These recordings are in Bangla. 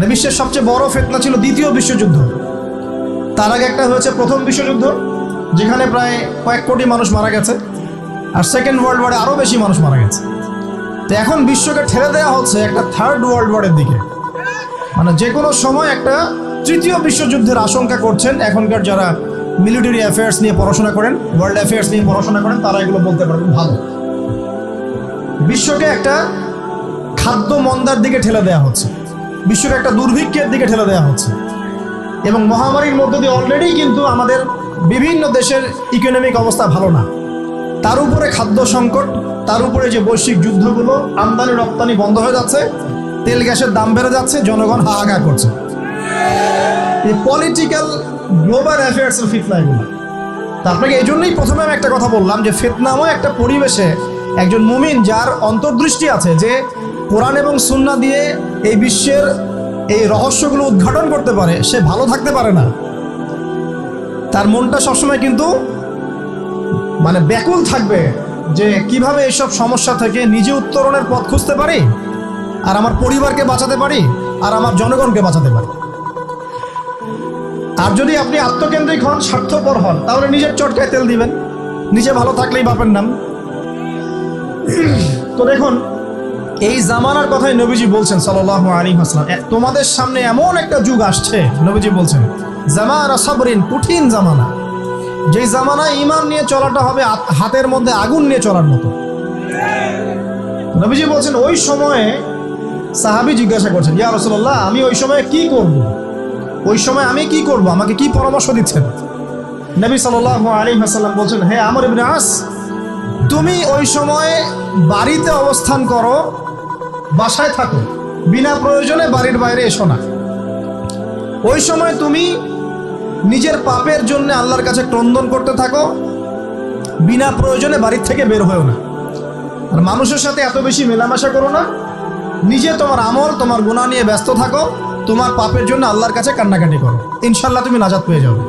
মানে বিশ্বের সবচেয়ে বড় ফিতনা ছিল দ্বিতীয় বিশ্বযুদ্ধ। তার আগে একটা হয়েছে প্রথম বিশ্বযুদ্ধ, যেখানে প্রায় কয়েক কোটি মানুষ মারা গেছে, আর সেকেন্ড ওয়ার্ল্ড ওয়ারে আরও বেশি মানুষ মারা গেছে। তো এখন বিশ্বকে ঠেলে দেওয়া হচ্ছে একটা থার্ড ওয়ার্ল্ড ওয়ারের দিকে, মানে যে কোনো সময় একটা তৃতীয় বিশ্বযুদ্ধের আশঙ্কা করছেন এখনকার যারা মিলিটারি অ্যাফেয়ার্স নিয়ে পড়াশোনা করেন, ওয়ার্ল্ড অ্যাফেয়ার্স নিয়ে পড়াশোনা করেন, তারা এগুলো বলতে পারবেন ভালো। বিশ্বকে একটা খাদ্য মন্দার দিকে ঠেলে দেওয়া হচ্ছে, বিশ্বকে একটা দুর্ভিক্ষের দিকে ঠেলে দেওয়া হচ্ছে, এবং মহামারীর মধ্য দিয়ে অলরেডি কিন্তু আমাদের বিভিন্ন দেশের ইকোনমিক অবস্থা ভালো না, তার উপরে খাদ্য সংকট, তার উপরে যে বৈশ্বিক যুদ্ধগুলো, আমদানি রপ্তানি বন্ধ হয়ে যাচ্ছে, তেল গ্যাসের দাম বেড়ে যাচ্ছে, জনগণ হাহাকার করছে। এই পলিটিক্যাল গ্লোবাল অ্যাফেয়ার্সের ফিতনা এগুলো। তারপরে এই জন্যই প্রথমে আমি একটা কথা বললাম যে ফিতনাময় একটা পরিবেশে একজন মুমিন যার অন্তর্দৃষ্টি আছে, যে কোরআন এবং সুন্নাহ দিয়ে এই বিশ্বের এই রহস্যগুলো উদ্ঘাটন করতে পারে, সে ভালো থাকতে পারে না। তার মনটা সবসময় কিন্তু মানে ব্যাকুল থাকবে যে কিভাবে এইসব সমস্যা থেকে নিজে উত্তরণের পথ খুঁজতে পারি, আর আমার পরিবারকে বাঁচাতে পারি, আর আমার জনগণকে বাঁচাতে পারি। আর যদি আপনি আত্মকেন্দ্রিক হন, স্বার্থপর হন, তাহলে নিজের চটকায় তেল দিবেন, নিজে ভালো থাকলেই বাপের নাম। তো দেখুন, এই জামানার কথাই নবীজি বলছেন সাল্লাল্লাহু আলাইহি ওয়াসাল্লাম, তোমাদের সামনে এমন একটা যুগ আসছে, নবীজি বলছেন জামানা সাবরিন, কঠিন জামানা, যে জামানায় ঈমান নিয়ে চলাটা হবে হাতের মধ্যে আগুন নিয়ে চলার মতো। নবীজি বলছেন ওই সময়ে সাহাবী জিজ্ঞাসা করছেন, ইয়া রাসূলুল্লাহ, আমি ওই সময়ে কি করব? ওই সময় আমি কি করব, আমাকে কি পরামর্শ দিচ্ছেন? নবী সাল্লাল্লাহু আলাইহি ওয়াসাল্লাম বলছেন, হে আমর ইবনে আস, তুমি ওই সময় বাড়িতে অবস্থান করো, বাসায় থাকো, বিনা প্রয়োজনে বাড়ির বাইরে এসো না। ওই সময় তুমি নিজের পাপের জন্য আল্লাহর কাছে ক্রন্দন করতে থাকো, বিনা প্রয়োজনে বাড়ির থেকে বের হয়েও না। আর মানুষের সাথে এত বেশি মেলামেশা করো না, নিজে তোমার আমল, তোমার গুনাহ নিয়ে ব্যস্ত থাকো, তোমার পাপের জন্য আল্লাহর কাছে কান্নাকাটি করো, ইনশাল্লাহ তুমি নাজাত পেয়ে যাবে।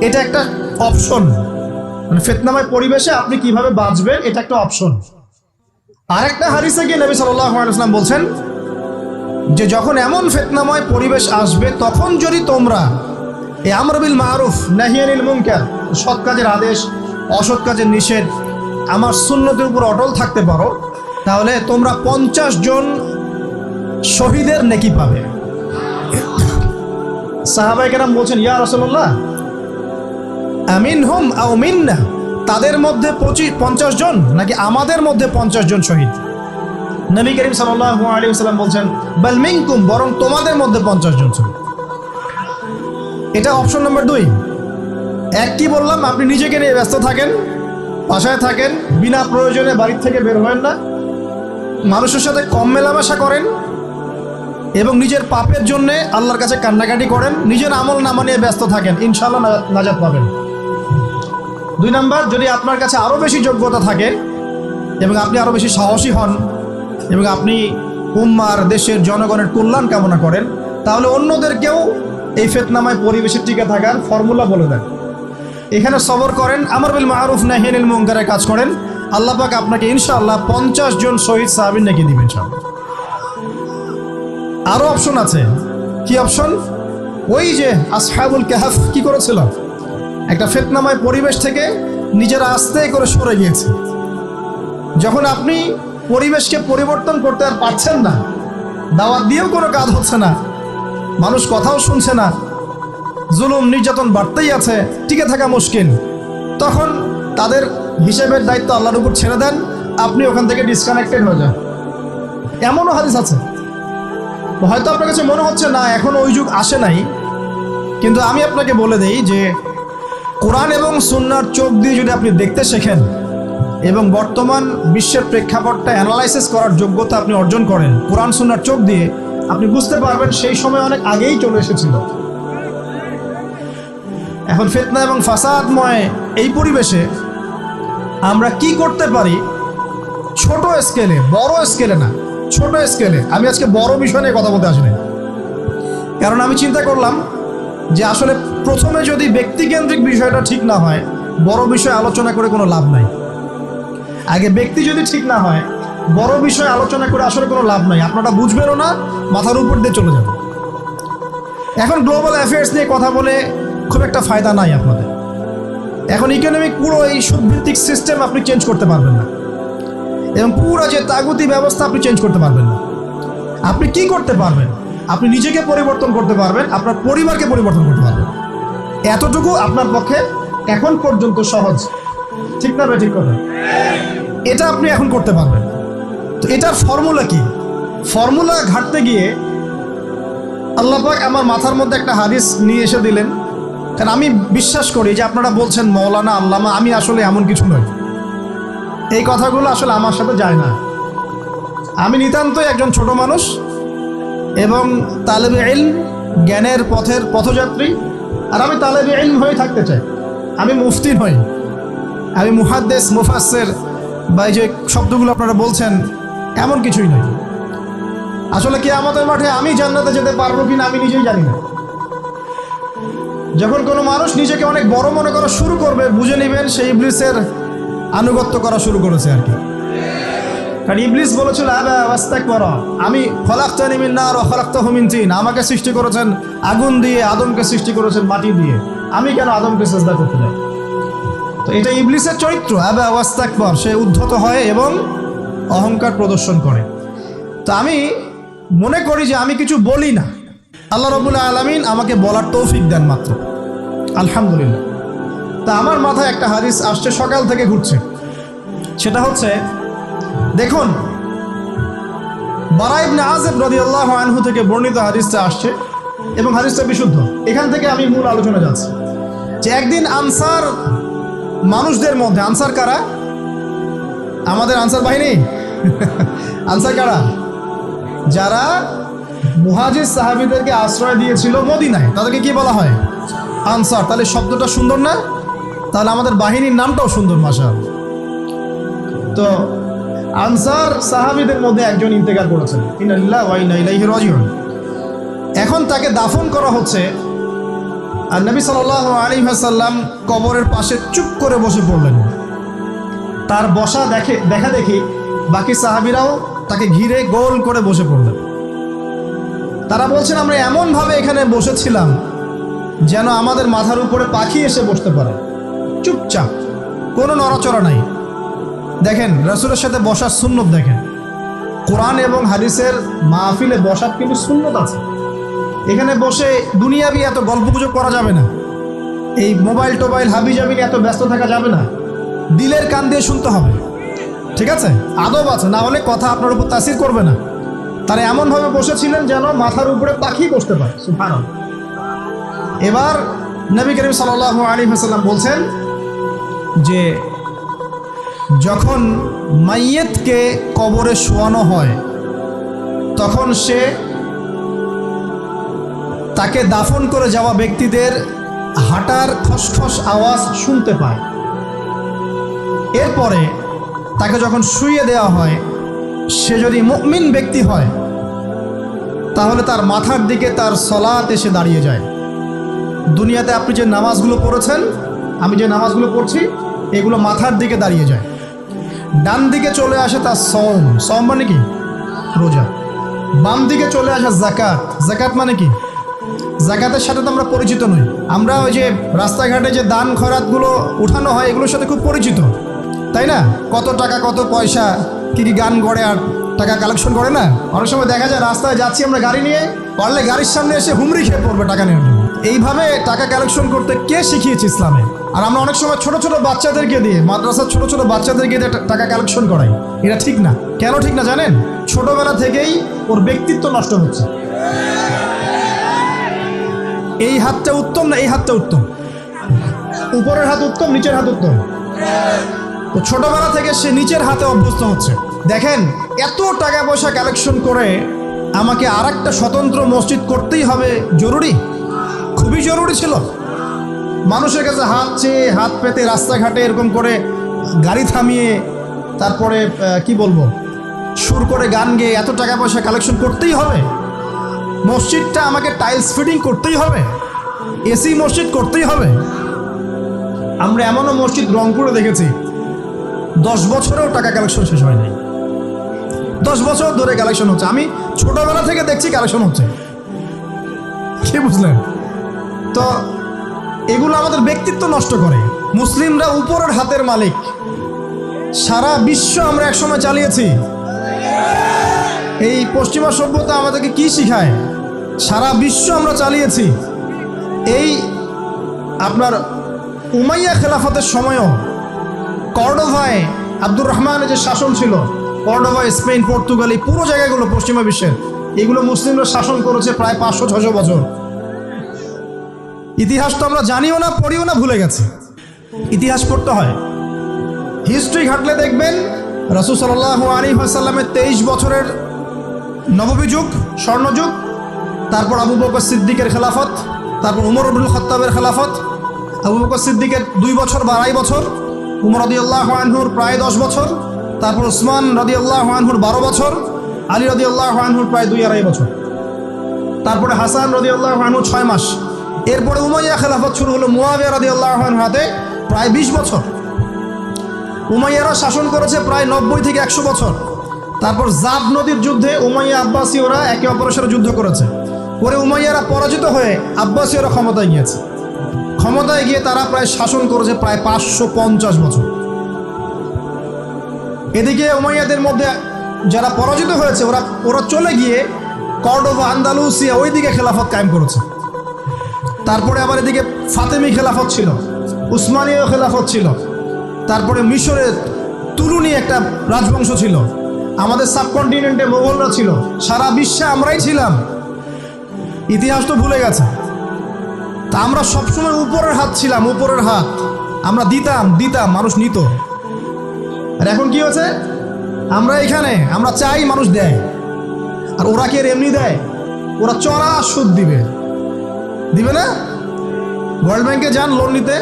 এটা একটা অপশন, মানে ফিতনাময় পরিবেশে আপনি কিভাবে বাঁচবেন, এটা একটা অপশন। আরেকটা হাদিসে গিয়ে নবী সাল্লাল্লাহু আলাইহি ওয়াসাল্লাম বলছেন যে যখন এমন ফিতনাময় পরিবেশ আসবে, তখন যদি তোমরা এই আমর বিল মারুফ নাহি আনিল মুনকার, সৎ কাজের আদেশ, অসৎ কাজের নিষেধ, আমার সুন্নতের উপর অটল থাকতে পারো, তাহলে তোমরা 50 জন শহীদের নেকি পাবে। সাহাবায়ে কেরাম বলছেন, ইয়া রাসূলুল্লাহ, আমিনহুম আও মিন্না, তাদের মধ্যে 50 জন নাকি আমাদের মধ্যে 50 জন শহীদ? নবী করিম সাল্লাল্লাহু আলাইহি ওয়াসাল্লাম বলছেন, বাল মিনকুম, বরং তোমাদের মধ্যে 50 জন শহীদ। এটা অপশন নম্বর 2। এক কি বললাম, আপনি নিজেকে নিয়ে ব্যস্ত থাকেন, বাসায় থাকেন, বিনা প্রয়োজনে বাড়ির থেকে বের হবেন না, মানুষের সাথে কম মেলামেশা করেন, এবং নিজের পাপের জন্য আল্লাহর কাছে কান্নাকাটি করেন, নিজের আমল নামা নিয়ে ব্যস্ত থাকেন, ইনশাআল্লাহ নাজাত পাবেন। 2 নাম্বার, যদি আপনার কাছে আরও বেশি যোগ্যতা থাকে এবং আপনি আরও বেশি সাহসী হন এবং আপনি উম্মার, দেশের জনগণের কল্যাণ কামনা করেন, তাহলে অন্যদেরকেও এই ফিতনাময় পরিবেশে টিকে থাকার ফর্মুলা বলে দেন। এখানে সবর করেন, আমর বিল মারুফ নাহি আনিল মুনকারের কাজ করেন, আল্লাহ পাক আপনাকে ইনশাআল্লাহ 50 জন শহীদ সাহাবীর নেকি দিবেন ইনশাআল্লাহ। আরও অপশন আছে। কি অপশন? ওই যে আসহাবুল কাহফ কি করেছিল, একটা ফিতনাময় পরিবেশ থেকে নিজেরা আস্তে করে সরে গিয়েছে। যখন আপনি পরিবেশকে পরিবর্তন করতে আর পারছেন না, দাওয়াত দিয়েও কোনো কাজ হচ্ছে না, মানুষ কথাও শুনছে না, জুলুম নির্যাতন বাড়তেই আছে, টিকে থাকা মুশকিল, তখন তাদের হিসেবের দায়িত্ব আল্লাহর উপর ছেড়ে দেন, আপনি ওখান থেকে ডিসকানেক্টেড হয়ে যান। এমনও হাদিস আছে। হয়তো আপনার কাছে মনে হচ্ছে না এখন ওই যুগ আসে নাই, কিন্তু আমি আপনাকে বলে দেই যে কোরআন এবং সুন্নাহর চোখ দিয়ে যদি আপনি দেখতে শেখেন এবং বর্তমান বিশ্বের প্রেক্ষাপটটা অ্যানালাইসিস করার যোগ্যতা আপনি অর্জন করেন কোরআন সুন্নাহর চোখ দিয়ে, আপনি বুঝতে পারবেন সেই সময় অনেক আগেই চলে এসেছিল। এখন ফিতনা এবং ফাসাদময় এই পরিবেশে আমরা কি করতে পারি, ছোট স্কেলে, বড় স্কেলে না, ছোট স্কেলে। আমি আজকে বড় বিষয় নিয়ে কথা বলতে আসিনি, কারণ আমি চিন্তা করলাম যে আসলে প্রথমে যদি ব্যক্তিকেন্দ্রিক বিষয়টা ঠিক না হয়, বড় বিষয় আলোচনা করে কোনো লাভ নাই। আগে ব্যক্তি যদি ঠিক না হয়, বড় বিষয় আলোচনা করে আসলে কোনো লাভ নাই, আপনারা বুঝবেনও না, মাথার উপর দিয়ে চলে যাবে। এখন গ্লোবাল অ্যাফেয়ার্স নিয়ে কথা বলে খুব একটা ফায়দা নাই আপনাদের। এখন ইকোনমিক পুরো এই সুদভিত্তিক সিস্টেম আপনি চেঞ্জ করতে পারবেন না, এবং পুরো যে তাগুতি ব্যবস্থা আপনি চেঞ্জ করতে পারবেন না। আপনি কি করতে পারবেন? আপনি নিজেকে পরিবর্তন করতে পারবেন, আপনার পরিবারকে পরিবর্তন করতে পারবেন। এতটুকু আপনার পক্ষে এখন পর্যন্ত সহজ, ঠিক না ভাই? ঠিক কথা। এটা আপনি এখন করতে পারবেন। তো এটার ফর্মুলা কি? ফর্মুলা ঘাটতে গিয়ে আল্লাহ পাক আমার মাথার মধ্যে একটা হাদিস নিয়ে এসে দিলেন। কারণ আমি বিশ্বাস করি যে আপনারা বলছেন মৌলানা, আল্লামা, আমি আসলে এমন কিছু নই। এই কথাগুলো আসলে আমার সাথে যায় না। আমি নিতান্তই একজন ছোট মানুষ এবং তালেবে ইলম, জ্ঞানের পথের পথযাত্রী। আর আমি তালেবে ইলম হয়ে থাকতে চাই। আমি মুফতি নই, আমি মুহাদ্দিস, মুফাসসির বা এই যে শব্দগুলো আপনারা বলছেন, এমন কিছুই নয়। আসলে কিয়ামতের মাঠে আমি জান্নাতে যেতে পারবো কিনা আমি নিজেই জানি না। যখন কোনো মানুষ নিজেকে অনেক বড় মনে করা শুরু করবে, বুঝে নেবেন সেই ইবলিসের আনুগত্য করা শুরু করেছে আর কি। কারণ ইবলিস বলেছিল আবা ওয়াস্তাকবারা, আমি খলাকতানি মিন নার ওয়া খলাকতাহু মিন তিন, আমাকে সৃষ্টি করেছেন আগুন দিয়ে, আদমকে সৃষ্টি করেছেন মাটি দিয়ে, আমি কেন আদমকে সিজদা করতে যাব? তো এটা ইবলিসের চরিত্র, আবা ওয়াস্তাকবার, সে উদ্ধত হয় এবং অহংকার প্রদর্শন করে। তো আমি মনে করি যে আমি কিছু বলি না, আল্লাহ রাব্বুল আলামিন আমাকে বলার তৌফিক দেন মাত্র, আলহামদুলিল্লাহ। তা আমার মাথায় একটা হাদিস আসছে, সকাল থেকে ঘুরছে। সেটা হচ্ছে, দেখুন, বারা ইবনে আযিব রাদিয়াল্লাহু আনহু থেকে বর্ণিত হাদিসটা আসছে এবং হাদিসটা বিশুদ্ধ। এখান থেকে আমি মূল আলোচনা যাচ্ছি যে একদিন আনসার মানুষদের মধ্যে, আনসার কারা? আমাদের আনসার বাহিনী। আনসার কারা? যারা মুহাজির সাহাবীদেরকে আশ্রয় দিয়েছিল মদিনায়, তাদেরকে কি বলা হয়? আনসার। তাহলে শব্দটা সুন্দর না? তাহলে আমাদের বাহিনীর নামটাও সুন্দর, মাশাআল্লাহ। তো আনসার সাহাবীদের মধ্যে একজন ইন্তেকাল করেছেন, ইন্না লিল্লাহি ওয়া ইন্না ইলাইহি রাজিউন। এখন তাকে দাফন করা হচ্ছে, আর নবী সাল্লাল্লাহু আলাইহি ওয়াসাল্লাম কবরের পাশে চুপ করে বসে পড়লেন। তার বসা দেখা দেখি বাকি সাহাবীরাও তাকে ঘিরে গোল করে বসে পড়লেন। তারা বলছেন, আমরা এমনভাবে এখানে বসেছিলাম যেন আমাদের মাথার উপরে পাখি এসে বসতে পারে, চুপচাপ, কোনো নড়াচড়া নাই। দেখেন, রাসূলের সাথে বসার সুন্নত দেখেন। কোরআন এবং হাদিসের মাহফিলে বসার কিন্তু সুন্নত আছে। এখানে বসে দুনিয়াবি এত গল্পগুজব করা যাবে না, এই মোবাইল টোবাইল হাবিজাবি এত ব্যস্ত থাকা যাবে না, দিলের কান দিয়ে শুনতে হবে, ঠিক আছে? আদব আছে, না হলে কথা আপনার উপর তাসির করবে না। তারা এমনভাবে বসেছিলেন যেন মাথার উপরে পাখি বসতে পারে, সুবহানাল্লাহ। এবার নবী করিম সাল্লাল্লাহু আলাইহি ওয়াসাল্লাম বলছেন যে যখন মাইয়েতকে কবরে শোয়ানো হয় তখন সে তাকে দাফন করে যাওয়া ব্যক্তিদের হাঁটার খসখস আওয়াজ শুনতে পায়। এরপরে তাকে যখন শুইয়ে দেওয়া হয়, সে যদি মুমিন ব্যক্তি হয় তাহলে তার মাথার দিকে তার সলাত এসে দাঁড়িয়ে যায়। দুনিয়াতে আপনি যে নামাজগুলো পড়েছেন, আমি যে নামাজগুলো পড়ছি, এগুলো মাথার দিকে দাঁড়িয়ে যায়। ডান দিকে চলে আসে তার সওম, সওম মানে কি? রোজা। বাম দিকে চলে আসে যাকাত, যাকাত মানে কি? যাকাতের সাথে তো আমরা পরিচিত নই। আমরা ওই যে রাস্তাঘাটে যে দান খয়রাতগুলো উঠানো হয়, এগুলোর সাথে খুব পরিচিত, তাই না? কত টাকা, কত পয়সা, কি কি গান করে আর টাকা কালেকশন করে না? অনেক সময় দেখা যায় রাস্তায় যাচ্ছি আমরা গাড়ি নিয়ে, পারলে গাড়ির সামনে এসে হুমড়ি খেয়ে পড়বে টাকা নেওয়ার জন্য। এইভাবে টাকা কালেকশন করতে কে শিখিয়েছে ইসলামে? আর আমরা অনেক সময় ছোট ছোট বাচ্চাদেরকে দিয়ে, মাদ্রাসার ছোট ছোট বাচ্চাদেরকে দিয়ে টাকা কালেকশন করাই। এটা ঠিক না। কেন ঠিক না জানেন? ছোটবেলা থেকেই ওর ব্যক্তিত্ব নষ্ট হচ্ছে। এই হাতটা উত্তম না এই হাতটা উত্তম? উপরের হাত উত্তম, নিচের হাত উত্তম? তো ছোটবেলা থেকে সে নিচের হাতে অভ্যস্ত হচ্ছে। দেখেন, এত টাকা পয়সা কালেকশন করে আমাকে আর একটা স্বতন্ত্র মসজিদ করতেই হবে জরুরি? খুবই জরুরি ছিল। মানুষের কাছে হাত চেয়ে, হাত পেতে, রাস্তাঘাটে এরকম করে গাড়ি থামিয়ে, তারপরে কি বলবো, সুর করে গান গেয়ে এত টাকা পয়সা কালেকশন করতেই হবে? মসজিদটা আমাকে টাইলস ফিটিং করতেই হবে? এসি মসজিদ করতেই হবে? আমরা এমনও মসজিদ রংপুরে দেখেছি 10 বছরেও টাকা কালেকশন শেষ হয় নাই। 10 বছর ধরে কালেকশন হচ্ছে। আমি ছোটবেলা থেকে দেখছি কালেকশন হচ্ছে, কি বুঝলেন? তো এগুলো আমাদের ব্যক্তিত্ব নষ্ট করে। মুসলিমরা উপরের হাতের মালিক। সারা বিশ্ব আমরা একসময় চালিয়েছি। এই পশ্চিমা সভ্যতা আমাদেরকে কি শিখায়? সারা বিশ্ব আমরা চালিয়েছি। এই আপনার উমাইয়া খেলাফতের সময়ও কর্ডোভায় আব্দুর রহমানের যে শাসন ছিল, কর্ডোভা, স্পেন, পর্তুগাল, এই পুরো জায়গাগুলো পশ্চিমা বিশ্বের, এগুলো মুসলিমরা শাসন করেছে প্রায় 500-600 বছর। ইতিহাস তো আমরা জানিও না, পড়িও না, ভুলে গেছি। ইতিহাস পড়তে হয়। হিস্ট্রি ঘাটলে দেখবেন রাসূল সাল্লাল্লাহু আলাইহি ওয়াসাল্লামের 23 বছরের নববী যুগ, স্বর্ণযুগ, তারপর আবু বকর সিদ্দিকের খেলাফত, তারপর উমর ইবনুল খাত্তাবের খেলাফত। আবু বকর সিদ্দিকের 2 বছর বা 2.5 বছর, উমর রাদিয়াল্লাহু আনহুর প্রায় 10 বছর, তারপর উসমান রাদিয়াল্লাহু আনহুর 12 বছর, আলী রাদিয়াল্লাহু আনহুর প্রায় 2-2.5 বছর, তারপরে হাসান রাদিয়াল্লাহু আনহু 6 মাস। এরপরে উমাইয়া খেলাফত শুরু হলো মুয়াবিয়া রাদিয়াল্লাহু আনহুর হাতে, প্রায় 20 বছর। উমাইয়ারা শাসন করেছে প্রায় 90 থেকে 100 বছর। তারপর জাব নদীর যুদ্ধে উমাইয়া আব্বাসীয়রা একে অপরের সাথে যুদ্ধ করেছে। পরে উমাইয়ারা পরাজিত হয়ে আব্বাসীয়রা ক্ষমতায় গিয়েছে। ক্ষমতায় গিয়ে তারা প্রায় শাসন করেছে প্রায় 550 বছর। এদিকে উমাইয়াদের মধ্যে যারা পরাজিত হয়েছে ওরা চলে গিয়ে কর্ডোভা, আন্দালুসিয়া, ওইদিকে খেলাফত কায়েম করেছে। তারপরে আবার এদিকে ফাতেমি খেলাফত ছিল, উসমানীয় খেলাফত ছিল, তারপরে মিশরে তুলুনি একটা রাজবংশ ছিল, আমাদের সাবকন্টিনেন্টে মোগলরা ছিল, সারা বিশ্বে আমরাই ছিলাম। ইতিহাস তো ভুলে গেছে। তা আমরা সবসময় উপরের হাত ছিলাম, উপরের হাত। আমরা দিতাম, মানুষ নিত। আর এখন কি হয়েছে? আমরা এখানে আমরা চাই, মানুষ দেয়। আর ওরা কি এমনি দেয়? ওরা চড়া সুদ দিবে না? ওয়ার্ল্ড ব্যাংকে যান লোন নিতে,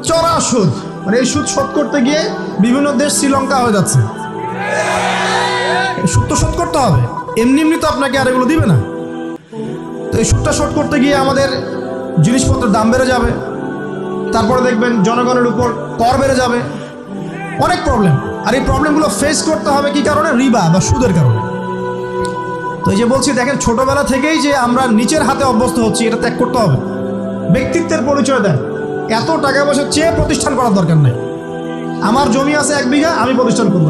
চড়া সুদ। মানে এই সুদ শোধ করতে গিয়ে বিভিন্ন দেশ শ্রীলঙ্কা হয়ে যাচ্ছে। সুদ তো শোধ করতে হবে, এমনি তো আপনাকে আর এগুলো দিবে না। তো এই সুদটা শোধ করতে গিয়ে আমাদের জিনিসপত্রের দাম বেড়ে যাবে। তারপরে দেখবেন জনগণের উপর কর বেড়ে যাবে, অনেক প্রবলেম। আর এই প্রবলেমগুলো ফেস করতে হবে কি কারণে? রিবা বা সুদের কারণে। তো এই যে বলছি, দেখেন ছোটবেলা থেকেই যে আমরা নিচের হাতে অভ্যস্ত হচ্ছি, এটা ত্যাগ করতে হবে। ব্যক্তিত্বের পরিচয় দেয়। এত টাকা পয়সা চেয়ে প্রতিষ্ঠান করার দরকার নেই। আমার জমি আছে 1 বিঘা, আমি প্রতিষ্ঠান করবো।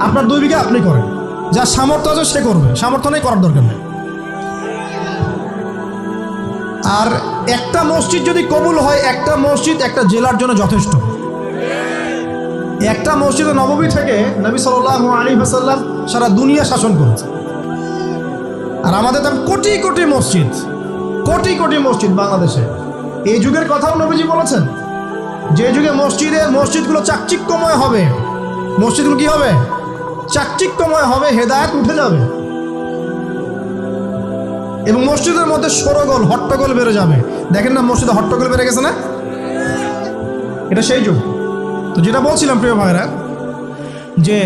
আপনার 2 বিঘা আপনি করেন, যার সামর্থ্য আছে সে করবে, সামর্থ্য নেই করার দরকার নেই। আর একটা মসজিদ যদি কবুল হয়, একটা মসজিদ একটা জেলার জন্য যথেষ্ট। একটা মসজিদে নববী থেকে নবী সাল্লাল্লাহু আলাইহি ওয়াসাল্লাম সারা দুনিয়া শাসন করেছে। আর আমাদের তো কোটি কোটি মসজিদ বাংলাদেশে। এই যুগের কথাও নবীজি বলেছেন, যে যুগে মসজিদগুলো চাকচিক্যময় হবে, মসজিদগুলো কি হবে? চাকচিক্যময় হবে, হেদায়েত উঠে যাবে, এবং মসজিদের মধ্যে সরগোল, হট্টগোল বেড়ে যাবে। দেখেন না, মসজিদে হট্টগোল বেড়ে গেছে না? এটা সেই যুগ। তো যেটা বলছিলাম প্রিয় ভাইরা, যে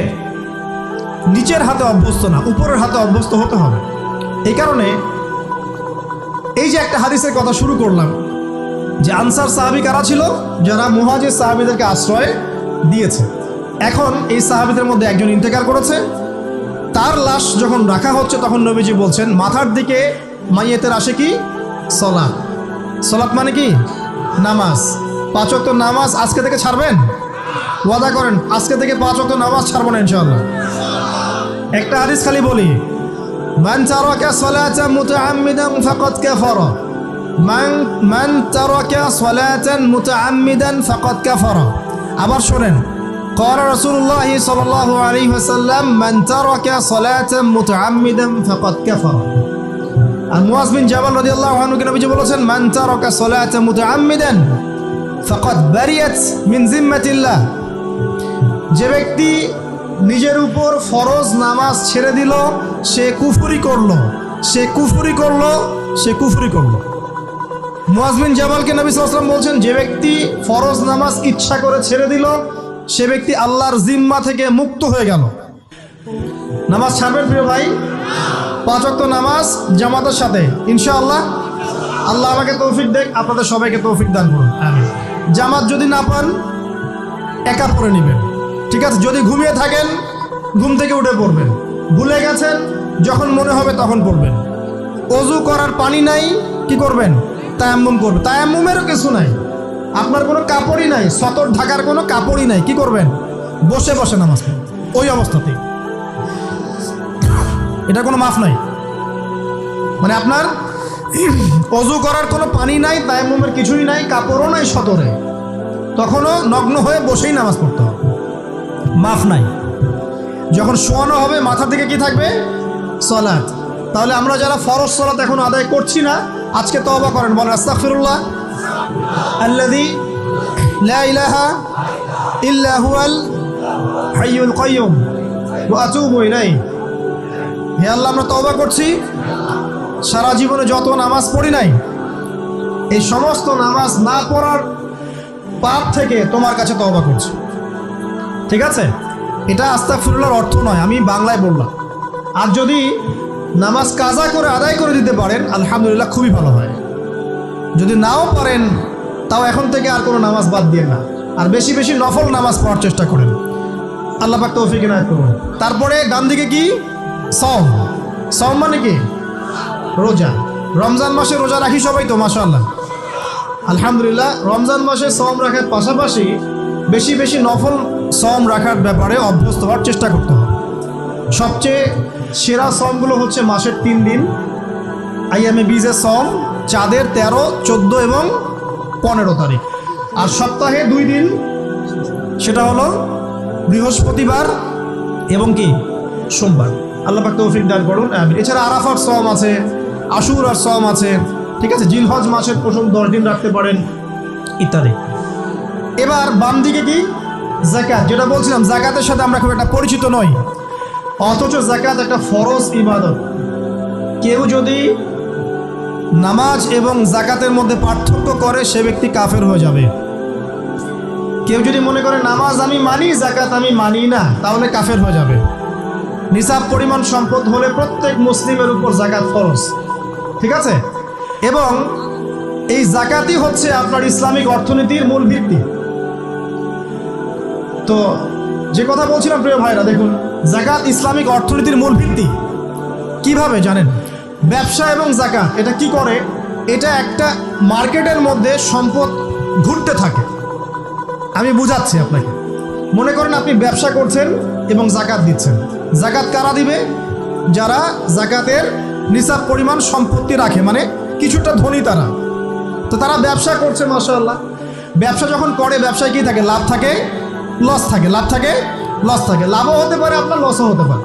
নিচের হাতে অভ্যস্ত না, উপরের হাতে অভ্যস্ত হতে হবে। এই কারণে এই যে একটা হাদিসের কথা শুরু করলাম, যে আনসার সাহাবী কারা ছিল? যারা মুহাজির সাহাবীদেরকে আশ্রয় দিয়েছে। এখন এই সাহাবীদের মধ্যে একজন ইন্তেকাল করেছে। তার লাশ যখন রাখা হচ্ছে, তখন নবীজি বলছেন, মাথার দিকে মাইয়েতের আসে কি? সলাত। সলাত মানে কি? নামাজ। 5 ওয়াক্ত নামাজ আজকে থেকে ছাড়বেন? ওয়াদা করেন আজকে থেকে 5 ওয়াক্ত নামাজ ছাড়বো না ইনশাআল্লাহ। একটা হাদিস খালি বলি, মান তারাকা সালাতান মুতাআম্মিদান ফাকাদ কাফারা, মান তারাকা সালাতান মুতাআম্মিদান ফাকাদ কাফারা। আবার শুনেন, قال رسول الله صلى الله عليه وسلم من ترك صلاة متعمدا فقد كفر। আর মুয়াজ বিন জাবাল রাদিয়াল্লাহু আনহু কে নবীজি বলেছেন, মান তারাকা সালাতা মুতাআম্মিদান ফাকাদ বারিয়াত মিন জিম্মাতিল্লাহ। যে ব্যক্তি নিজের উপর ফরজ নামাজ ছেড়ে দিল, সে কুফরি করলো। মুয়াজ বিন জাবালকে নবী সাল্লাল্লাহু আলাইহি ওয়াসাল্লাম বলছেন, যে ব্যক্তি ফরজ নামাজ ইচ্ছা করে ছেড়ে দিল, সে ব্যক্তি আল্লাহর জিম্মা থেকে মুক্ত হয়ে গেল। নামাজ ছাড়বেন প্রিয় ভাই? 5 ওয়াক্ত নামাজ জামাতের সাথে ইনশাআল্লাহ। আল্লাহ আমাকে তৌফিক দেখ, আপনাদের সবাইকে তৌফিক দান করুন, আমিন। জামাত যদি না পান, একা পড়ে নেবেন, ঠিক আছে? যদি ঘুমিয়ে থাকেন, ঘুম থেকে উঠে পড়বেন। ভুলে গেছেন, যখন মনে হবে তখন পড়বেন। অজু করার পানি নাই, কি করবেন? তায়াম্মুম করবে। তায়াম্মুমেরও কিছু নাই, আপনার কোনো কাপড়ই নাই, সতর ঢাকার কোনো কাপড়ই নাই, কি করবেন? বসে বসে নামাজ পড়বেন ওই অবস্থাতেই। এটা কোনো মাফ নাই। মানে আপনার অজু করার কোনো পানি নাই, তায়াম্মুমের কিছুই নাই, কাপড়ও নাই সতরে, তখনও নগ্ন হয়ে বসেই নামাজ পড়তে হবে, মাফ নাই। যখন শোয়ানো হবে মাথা থেকে কি থাকবে? সালাত। তাহলে আমরা যারা ফরজ সালাত এখন আদায় করছি না, আজকে তওবা করেন, বলেন আস্তাগফিরুল্লাহ আল্লাযী লা ইলাহা ইল্লা হুয়াল হাইয়ুল কাইয়্যুম ওয়া আতুবু ইলাইহি। হে আল্লাহ, আমরা তওবা করছি, সারা জীবনে যত নামাজ পড়ি নাই, এই সমস্ত নামাজ না পড়ার পাপ থেকে তোমার কাছে তওবা করছি। ঠিক আছে, এটা আস্তাগফিরুল্লাহর অর্থ নয়, আমি বাংলায় বললাম। আর যদি নামাজ কাজা করে আদায় করে দিতে পারেন আলহামদুলিল্লাহ, খুবই ভালো হয়। যদি নাও পারেন তাও এখন থেকে আর কোনো নামাজ বাদ দিয়ে না, আর বেশি বেশি নফল নামাজ পড়ার চেষ্টা করেন। আল্লাহ পাক তৌফিক ইনায়াত করুন। তারপরে ডান দিকে কি? সওম। সওম মানে কি? রোজা। রমজান মাসে রোজা রাখি সবাই তো, মাশাআল্লাহ, আলহামদুলিল্লাহ। রমজান মাসে সওম রাখার পাশাপাশি বেশি বেশি নফল সওম রাখার ব্যাপারে অভ্যস্ত হওয়ার চেষ্টা করতে হবে। সবচেয়ে সেরা সওমগুলো হচ্ছে মাসের 3 দিন, আইয়ামে বীজের সওম, চাঁদের 13, 14 এবং 15 তারিখ। আর সপ্তাহে 2 দিন, সেটা হলো বৃহস্পতিবার এবং কি সোমবার। আল্লাহ পাক তৌফিক দান করুন, আমিন। এছাড়া আরাফার সওম আছে, আশুরার সওম আছে, ঠিক আছে, জিলহজ মাসের প্রথম 10 দিন রাখতে পারেন, ইত্যাদি। এবার বাম দিকে কি? যাকাত। যেটা বলছিলাম, যাকাতের সাথে আমরা খুব একটা পরিচিত নই, অথচ যাকাত একটা ফরজ ইবাদত। কেউ যদি নামাজ এবং যাকাতের মধ্যে পার্থক্য করে, সে ব্যক্তি কাফের হয়ে যাবে। কেউ যদি মনে করে নামাজ আমি মানি, যাকাত আমি মানি না, তাহলে কাফের হয়ে যাবে। নিসাব পরিমাণ সম্পদ হলে প্রত্যেক মুসলিমের উপর যাকাত ফরজ, ঠিক আছে। এবং এই যাকাতই হচ্ছে আপনার ইসলামিক অর্থনীতির মূল ভিত্তি। তো যে কথা বলছিলাম প্রিয় ভাইরা, দেখুন, যাকাত ইসলামিক অর্থনীতির মূল ভিত্তি। কিভাবে জানেন? ব্যবসা এবং যাকাত এটা কি করে? এটা একটা মার্কেটের মধ্যে সম্পদ ঘুরতে থাকে। আমি বুঝাচ্ছি আপনাকে। মনে করেন আপনি ব্যবসা করছেন এবং যাকাত দিচ্ছেন। যাকাত কারা দিবে? যারা যাকাতের নিসাব পরিমাণ সম্পত্তি রাখে, মানে কিছুটা ধনী তারা। তো তারা ব্যবসা করছে, মাশাআল্লাহ। ব্যবসা যখন করে, ব্যবসায় কি থাকে? লাভ থাকে, লস থাকে, লাভ থাকে, লস থাকে। লাভও হতে পারে আপনার, লসও হতে পারে।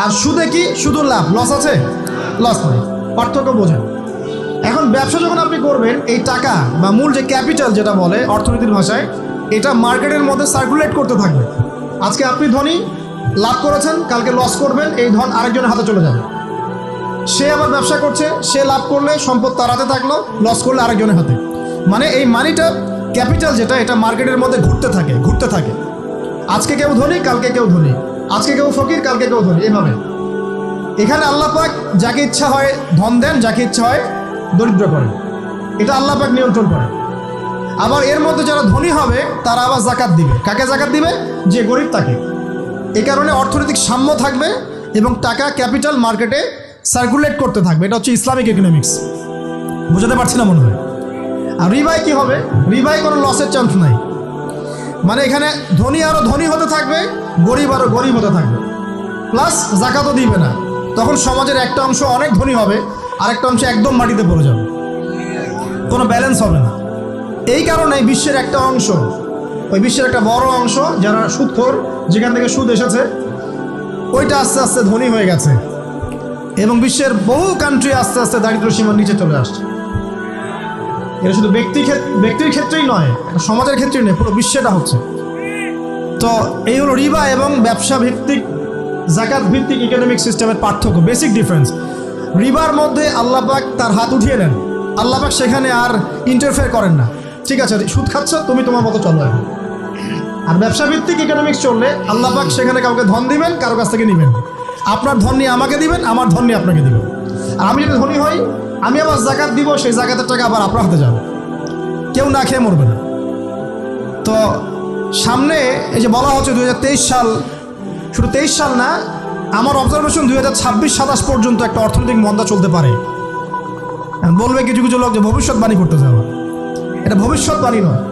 আর সুদে কি? শুধু লাভ, লস আছে, লস নেই। পার্থক্য বোঝেন। এখন ব্যবসা যখন আপনি করবেন, এই টাকা বা মূল যে ক্যাপিটাল যেটা বলে অর্থনীতির ভাষায়, এটা মার্কেটের মধ্যে সার্কুলেট করতে থাকবে। আজকে আপনি ধনী, লাভ করেছেন, কালকে লস করবেন, এই ধন আরেকজনের হাতে চলে যাবে। সে আবার ব্যবসা করছে, সে লাভ করলে সম্পদ তার হাতে থাকলো, লস করলে আরেকজনের হাতে। মানে এই মানিটা, ক্যাপিটাল যেটা, এটা মার্কেটের মধ্যে ঘুরতে থাকে, ঘুরতে থাকে। আজকে কেউ ধনী, কালকে কেউ ধনী, আজকে কেউ ফকির, কালকে কেউ ধনী, এভাবে। এখানে আল্লাহ পাক যাকে ইচ্ছা হয় ধন দেন, যাকে ইচ্ছা হয় দরিদ্র করেন। এটা আল্লাহ পাক নিয়ন্ত্রণ করে। আবার এর মধ্যে যারা ধনী হবে তারা আবার যাকাত দিবে। কাকে যাকাত দিবে? যে গরিব তাকে। এই কারণে অর্থনৈতিক সাম্য থাকবে এবং টাকা, ক্যাপিটাল মার্কেটে সার্কুলেট করতে থাকবে। এটা হচ্ছে ইসলামিক ইকোনমিক্স। বোঝাতে পারছি না মনে হয়? আর রিবায় কি হবে? রিবায় কোনো লসের চান্স নাই। মানে এখানে ধনী আরও ধনী হতে থাকবে, গরিব আরও গরিব হতে থাকবে, প্লাস যাকাতও দিবে না। তখন সমাজের একটা অংশ অনেক ধনী হবে, আরেকটা অংশ একদম মাটিতে পড়ে যাবে, কোনো ব্যালেন্স হবে না। এই কারণে বিশ্বের একটা অংশ, ওই বিশ্বের একটা বড় অংশ যারা সুদখোর, যেখান থেকে সুদ এসেছে, ওইটা আস্তে আস্তে ধনী হয়ে গেছে এবং বিশ্বের বহু কান্ট্রি আস্তে আস্তে দারিদ্র সীমার নিচে চলে আসছে। এটা শুধু ব্যক্তির ক্ষেত্রেই নয়, এটা সমাজের ক্ষেত্রেই নয়, পুরো বিশ্বেটা হচ্ছে। তো এই হলো রিবা এবং ব্যবসা ভিত্তিক, যাকাত ভিত্তিক ইকোনমিক সিস্টেমের পার্থক্য, বেসিক ডিফারেন্স। রিবার মধ্যে আল্লাহ পাক তার হাত উঠিয়ে নেন, আল্লাহ পাক সেখানে আর ইন্টারফেয়ার করেন না। ঠিক আছে, সুদ খাচ্ছ, তুমি তোমার মতো চলো এখন। আর ব্যবসা ভিত্তিক ইকোনমিক্স চললে আল্লাহ পাক সেখানে কাউকে ধন দিবেন, কারো কাছ থেকে নেবেন। আপনার ধন নিয়ে আমাকে দিবেন, আমার ধন নিয়ে আপনাকে দিবেন। আর আমি যদি ধনী হই, আমি আবার যাকাত দিব, সেই যাকাতের টাকা আবার আপনার হাতে যাবে, কেউ না খেয়ে মরবে না। তো সামনে এই যে বলা হচ্ছে 2023 সাল, শুধু 23 সাল না, আমার অবজারভেশন 2026-27 পর্যন্ত একটা অর্থনৈতিক মন্দা চলতে পারে। বলবে কিছু কিছু লোক যে ভবিষ্যৎবাণী করতে যাওয়া, এটা ভবিষ্যৎবাণী নয়।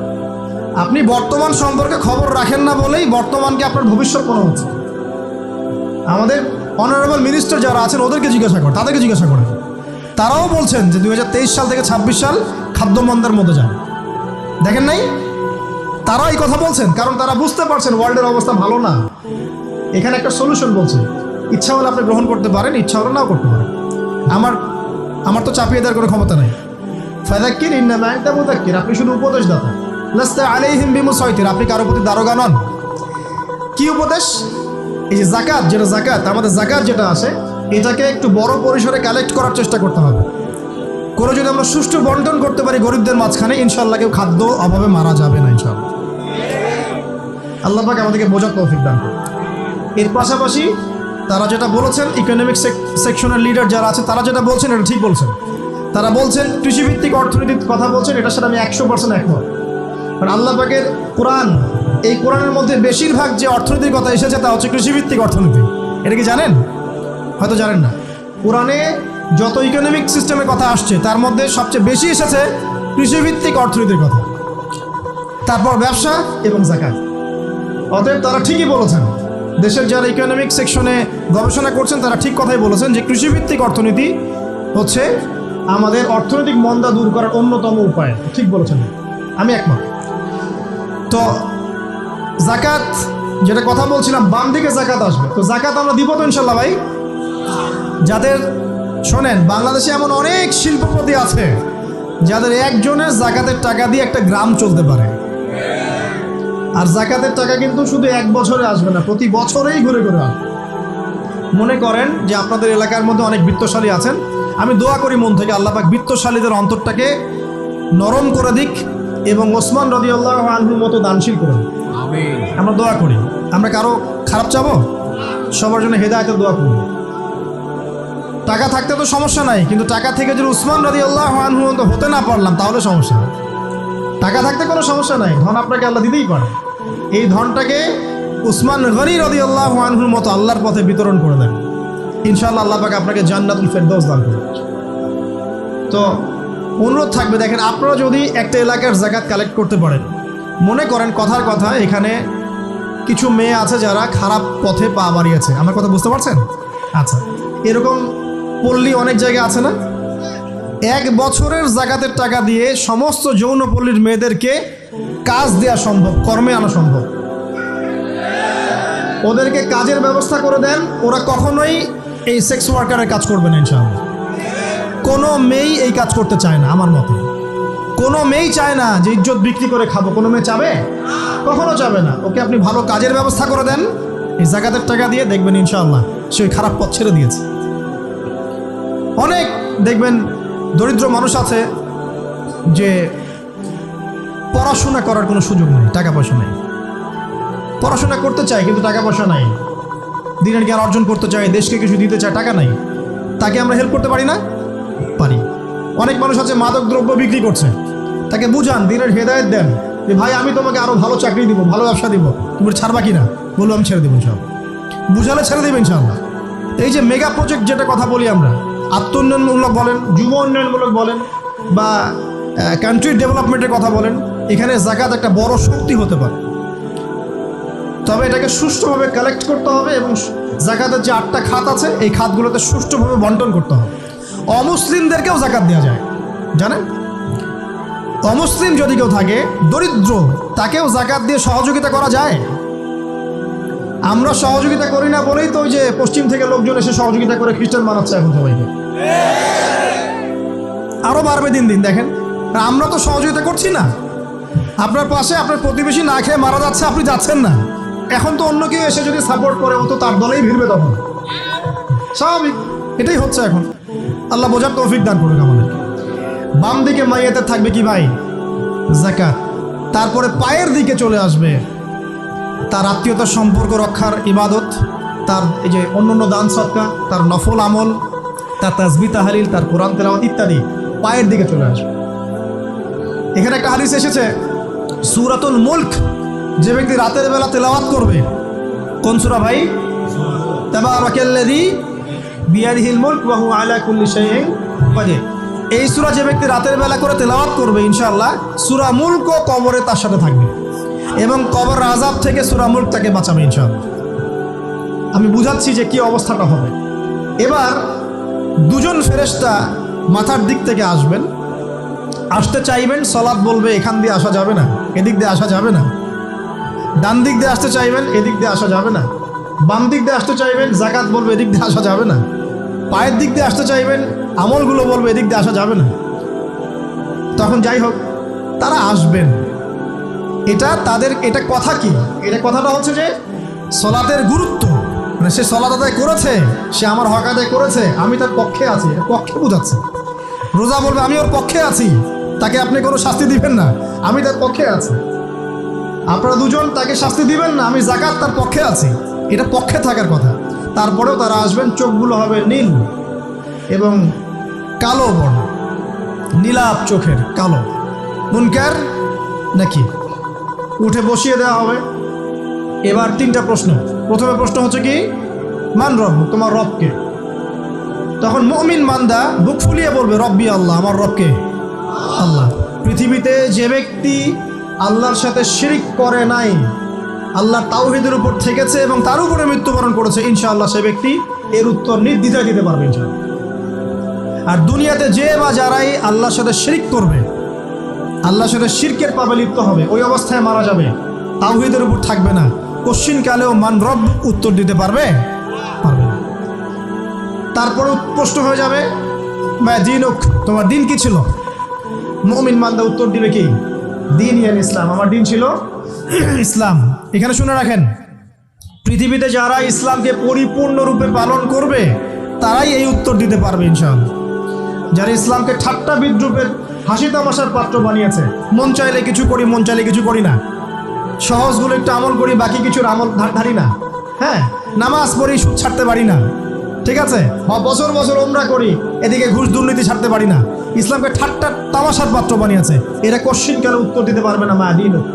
আপনি বর্তমান সম্পর্কে খবর রাখেন না বলেই বর্তমানকে আপনার ভবিষ্যৎ মনে হচ্ছে। আমাদের অনারেবল মিনিস্টার যারা আছেন ওদেরকে জিজ্ঞাসা করেন, তাদেরকে জিজ্ঞাসা করেন, তারাও বলছেন যে 2023 সাল থেকে 26 সাল খাদ্য মন্দার মধ্যে যান। দেখেন নাই, তারা এই কথা বলছেন কারণ তারা বুঝতে পারছেন ওয়ার্ল্ডের অবস্থা ভালো না। এখানে একটা সলিউশন বলছে, ইচ্ছা হলে আপনি গ্রহণ করতে পারেন, ইচ্ছা হলে নাও করতে পারেন। আমার তো চাপিয়ে দেওয়ার কোনো ক্ষমতা নেই। ফাযাক্কির ইন্নামা আনতা মুযাক্কির, আপনি শুধু উপদেশদাতা। লাস্তা আলাইহিম বিমুসাইতির, আপনি কারো প্রতি দারোগা নন। কি উপদেশ? এই যে যাকাত, যেটা যাকাত, আমাদের যাকাত যেটা আছে, এটাকে একটু বড় পরিসরে কালেক্ট করার চেষ্টা করতে হবে। করে যদি আমরা সুষ্ঠু বন্টন করতে পারি গরিবদের মাঝখানে, ইনশাআল্লাহ কেউ খাদ্য অভাবে মারা যাবে না ইনশাআল্লাহ। আল্লাহ পাক আমাদেরকে বোঝার তৌফিক দান করুন। এর পাশাপাশি তারা যেটা বলেছেন, ইকোনমিক সেকশনের লিডার যারা আছে তারা যেটা বলছেন এটা ঠিক বলছেন। তারা বলছেন কৃষিভিত্তিক অর্থনীতির কথা বলছেন, এটার সাথে আমি 100% একমত। কারণ আল্লাহ পাকের কোরআন, এই কোরআনের মধ্যে বেশিরভাগ যে অর্থনীতির কথা এসেছে তা হচ্ছে কৃষিভিত্তিক অর্থনীতি। এটা কি জানেন? হয়তো জানেন না। কোরআনে যত ইকোনমিক সিস্টেমের কথা আসছে তার মধ্যে সবচেয়ে বেশি এসেছে কৃষিভিত্তিক অর্থনীতির কথা, তারপর ব্যবসা এবং যাকাত। অতএব তারা ঠিকই বলেছেন, দেশের যারা ইকোনমিক সেকশনে গবেষণা করছেন তারা ঠিক কথাই বলেছেন যে কৃষিভিত্তিক অর্থনীতি হচ্ছে আমাদের অর্থনৈতিক মন্দা দূর করার অন্যতম উপায়। ঠিক বলেছেন, আমি একমত। তো যাকাত যেটা কথা বলছিলাম, বাম দিকে যাকাত আসবে, তো যাকাত আমরা দিব তো ইনশাল্লাহ ভাই। যাদের শোনেন, বাংলাদেশে এমন অনেক শিল্পপতি আছে যাদের একজনের যাকাতের টাকা দিয়ে একটা গ্রাম চলতে পারে। আর যাকাতের টাকা কিন্তু শুধু এক বছরে আসবে না, প্রতি বছরেই ঘুরে ঘুরে আসবে। মনে করেন যে আপনাদের এলাকার মধ্যে অনেক বিত্তশালী আছেন, আমি দোয়া করি মন থেকে আল্লাহ পাক বিত্তশালীদের অন্তরটাকে নরম করে দিক এবং ওসমান রাদিয়াল্লাহু আনহুর মতো দানশীল করে দিক। আমিন। আমরা দোয়া করি, আমরা কারো খারাপ চাবো, সবার জন্য হেদায়েতের দোয়া করি। টাকা থাকতে তো সমস্যা নাই, কিন্তু টাকা থেকে যদি উসমান রাদিয়াল্লাহু আনহু হতে না পারলাম তাহলে সমস্যা। টাকা থাকতে কোনো সমস্যা নাই, ধন আপনাকে আল্লাহ দিতেই পারে। এই ধনটাকে উসমান গনি রাদিয়াল্লাহু আনহুর মতো আল্লাহর পথে বিতরণ করে দেন, ইনশাআল্লাহ আল্লাহ পাক আপনাকে জান্নাতুল ফেরদৌস দান করবেন। তো অনুরোধ থাকবে, দেখেন আপনারা যদি একটা এলাকার যাকাত কালেক্ট করতে পারেন, মনে করেন কথার কথা এখানে কিছু মেয়ে আছে যারা খারাপ পথে পা বাড়িয়েছে, আমার কথা বুঝতে পারছেন? আচ্ছা, এরকম পল্লী অনেক জায়গায় আছে না? এক বছরের যাকাতের টাকা দিয়ে সমস্ত যৌনপল্লীর মেয়েদেরকে কাজ দেওয়া সম্ভব, কর্মে আনা সম্ভব। ওদেরকে কাজের ব্যবস্থা করে দেন, ওরা কখনোই এই সেক্স ওয়ার্কারের কাজ করবে না ইনশাআল্লাহ। কোনো মেয়েই এই কাজ করতে চায় না আমার মতে। কোনো মেয়েই চায় না যে ইজ্জত বিক্রি করে খাবো, কোনো মেয়ে চাবে? কখনো চাবে না। ওকে আপনি ভালো কাজের ব্যবস্থা করে দেন এই যাকাতের টাকা দিয়ে, দেখবেন ইনশাআল্লাহ সে ওই খারাপ পথ ছেড়ে দিয়েছে। অনেক দেখবেন দরিদ্র মানুষ আছে যে পড়াশোনা করার কোনো সুযোগ নেই, টাকা পয়সা নেই, পড়াশোনা করতে চায় কিন্তু টাকা পয়সা নাই, দিনের জ্ঞান অর্জন করতে চায়, দেশকে কিছু দিতে চায়, টাকা নাই। তাকে আমরা হেল্প করতে পারি না? পারি। অনেক মানুষ আছে মাদক দ্রব্য বিক্রি করছে, তাকে বুঝান, দিনের হেদায়েত দেন যে ভাই আমি তোমাকে আরও ভালো চাকরি দিব, ভালো ব্যবসা দিব, তুমি ছাড়বা কিনা? বলবো আমি ছেড়ে দেবো ইনশাআল্লাহ। বুঝালে ছেড়ে দেবে ইনশাআল্লাহ। এই যে মেগা প্রজেক্ট যেটা কথা বলি আমরা, আত্ম উন্নয়নমূলক বলেন, যুব উন্নয়নমূলক বলেন, বা কান্ট্রি ডেভেলপমেন্টের কথা বলেন, এখানে যাকাত একটা বড় শক্তি হতে পারে। তবে এটাকে সুষ্ঠুভাবে কালেক্ট করতে হবে এবং যাকাতের যে 8টা খাত আছে এই খাতগুলোতে সুষ্ঠুভাবে বন্টন করতে হবে। অমুসলিমদেরকেও যাকাত দেওয়া যায়, জানেন? অমুসলিম যদি কেউ থাকে, দরিদ্র, তাকেও যাকাত দিয়ে সহযোগিতা করা যায়। আমরা সহযোগিতা করি না বলেই তো ওই যে পশ্চিম থেকে লোকজন এসে সহযোগিতা করে খ্রিস্টান বানাচ্ছে এখন সবাইকে। আরো বাড়বে দিন দিন, দেখেন। আমরা তো সহযোগিতা করছি না। আপনার পাশে আপনার প্রতিবেশী না খেয়ে মারা যাচ্ছে, আপনি যাচ্ছেন না। এখন তো অন্য কেউ এসে যদি সাপোর্ট করে, ও তো তার দলেই ভিড়বে তখন, স্বাভাবিক। এটাই হচ্ছে এখন। আল্লাহ বোঝার তৌফিক দান করুক আমাদের। বাম দিকে মাইয়াতের থাকবে কি ভাই? যাকাত। তারপরে পায়ের দিকে চলে আসবে তার আত্মীয়তার সম্পর্ক রক্ষার ইবাদত, তার এই যে অন্যান্য দান সদকা, তার নফল আমল, তার তাসবিহ তাহলিল, তার কোরআন তেলাওয়াত ইত্যাদি পায়ের দিকে চলে আসবে। এখানে একটা হাদিস এসেছে, সূরাতুল মুলক যে ব্যক্তি রাতের বেলা তেলাওয়াত করবে, কোন সূরা ভাই? তাবারাকাল্লাযী বিয়াদিহিল মুলক ওয়া হুয়া আলা কুল্লি শাইইন কাদির। এই সূরা যে ব্যক্তি রাতের বেলা করে তেলাওয়াত করবে ইনশাআল্লাহ সূরা মুলক কবরে তার সাথে থাকবে এবং কবর আযাব থেকে সূরা মুলক তাকে বাঁচাবে ইনশাআল্লাহ। আমি বুঝাচ্ছি যে কি অবস্থাটা হবে। এবার দুজন ফেরেশতা মাথার দিক থেকে আসবেন, আসতে চাইবেন, সালাত বলবে এখান দিয়ে আসা যাবে না, এদিক দিয়ে আসা যাবে না। ডান দিক দিয়ে আসতে চাইবেন, এদিক দিয়ে আসা যাবে না। বাম দিক দিয়ে আসতে চাইবেন, যাকাত বলবে এদিক দিয়ে আসা যাবে না। পায়ের দিক দিয়ে আসতে চাইবেন, আমলগুলো বলবে এদিক দিয়ে আসা যাবে না। তখন যাই হোক তারা আসবেন। এটা কথা কি? এটা কথাটা হচ্ছে যে সলাতের গুরুত্ব, মানে সে সলাত আদায় করেছে, সে আমার হক আদায় করেছে, আমি তার পক্ষে আছি, এটা পক্ষে বোঝাচ্ছে। রোজা বলবে আমি ওর পক্ষে আছি, তাকে আপনি কোনো শাস্তি দিবেন না, আমি তার পক্ষে আছি। আপনারা দুজন তাকে শাস্তি দিবেন না, আমি যাকাত তার পক্ষে আছি, এটা পক্ষে থাকার কথা। তারপরেও তারা আসবেন, চোখগুলো হবে নীল এবং কালো বর্ণ, নীলাপ চোখের কালো। মুনকার নাকি উঠে বসিয়ে দেওয়া হবে। এবার তিনটা প্রশ্ন। প্রথমে প্রশ্ন হচ্ছে কি, মান রব, তোমার রবকে? তখন মুমিন বান্দা বুক ফুলিয়ে বলবে রব্বি আল্লাহ, আমার রবকে আল্লাহ। পৃথিবীতে যে ব্যক্তি আল্লাহর সাথে শিরিক করে নাই, আল্লাহ তাওহীদের উপর থেকেছে এবং তার উপরে মৃত্যুবরণ করেছে, ইনশাআল্লাহ সে ব্যক্তি এর উত্তর নির্দ্বিধায় দিতে পারবে ইনশাআল্লাহ। আর দুনিয়াতে যে বা যারাই আল্লাহর সাথে শিরিক করবে, আল্লাহর সাথে শিরকের পাবে লিপ্ত হবে, ওই অবস্থায় মারা যাবে, তাওহীদের উপর থাকবে না, কোশ্চিনকালেও মান রব উত্তর দিতে পারবে না। তারপরে প্রশ্ন হয়ে যাবে মা দিনুক, তোমার দিন কি ছিল? মুমিন বান্দা উত্তর দিবে কি, দিন ইয়াল ইসলাম, আমার দিন ছিল ইসলাম। এখানে শুনে রাখেন, পৃথিবীতে যারা ইসলামকে পরিপূর্ণরূপে পালন করবে তারাই এই উত্তর দিতে পারবে ইনশাআল্লাহ। যারা ইসলামকে ঠাট্টা বিদ্রুপের হাসি তামাশার পাত্র বানিয়েছে, মন চাইলে কিছু করি, মন চাইলে কিছু করি না, সহজগুলো একটু আমল করি, বাকি কিছুর আমল ধারি না, হ্যাঁ, নামাজ পড়ি, সুদ ছাড়তে পারি না, ঠিক আছে, বছর বছর ওমরা করি, এদিকে ঘুষ দুর্নীতি ছাড়তে পারি না, ইসলামকে ঠাট্টা তামাশার পাত্র বানিয়েছে, এরা কোশ্চিনকালে উত্তর দিতে পারবে না মা দিনুক।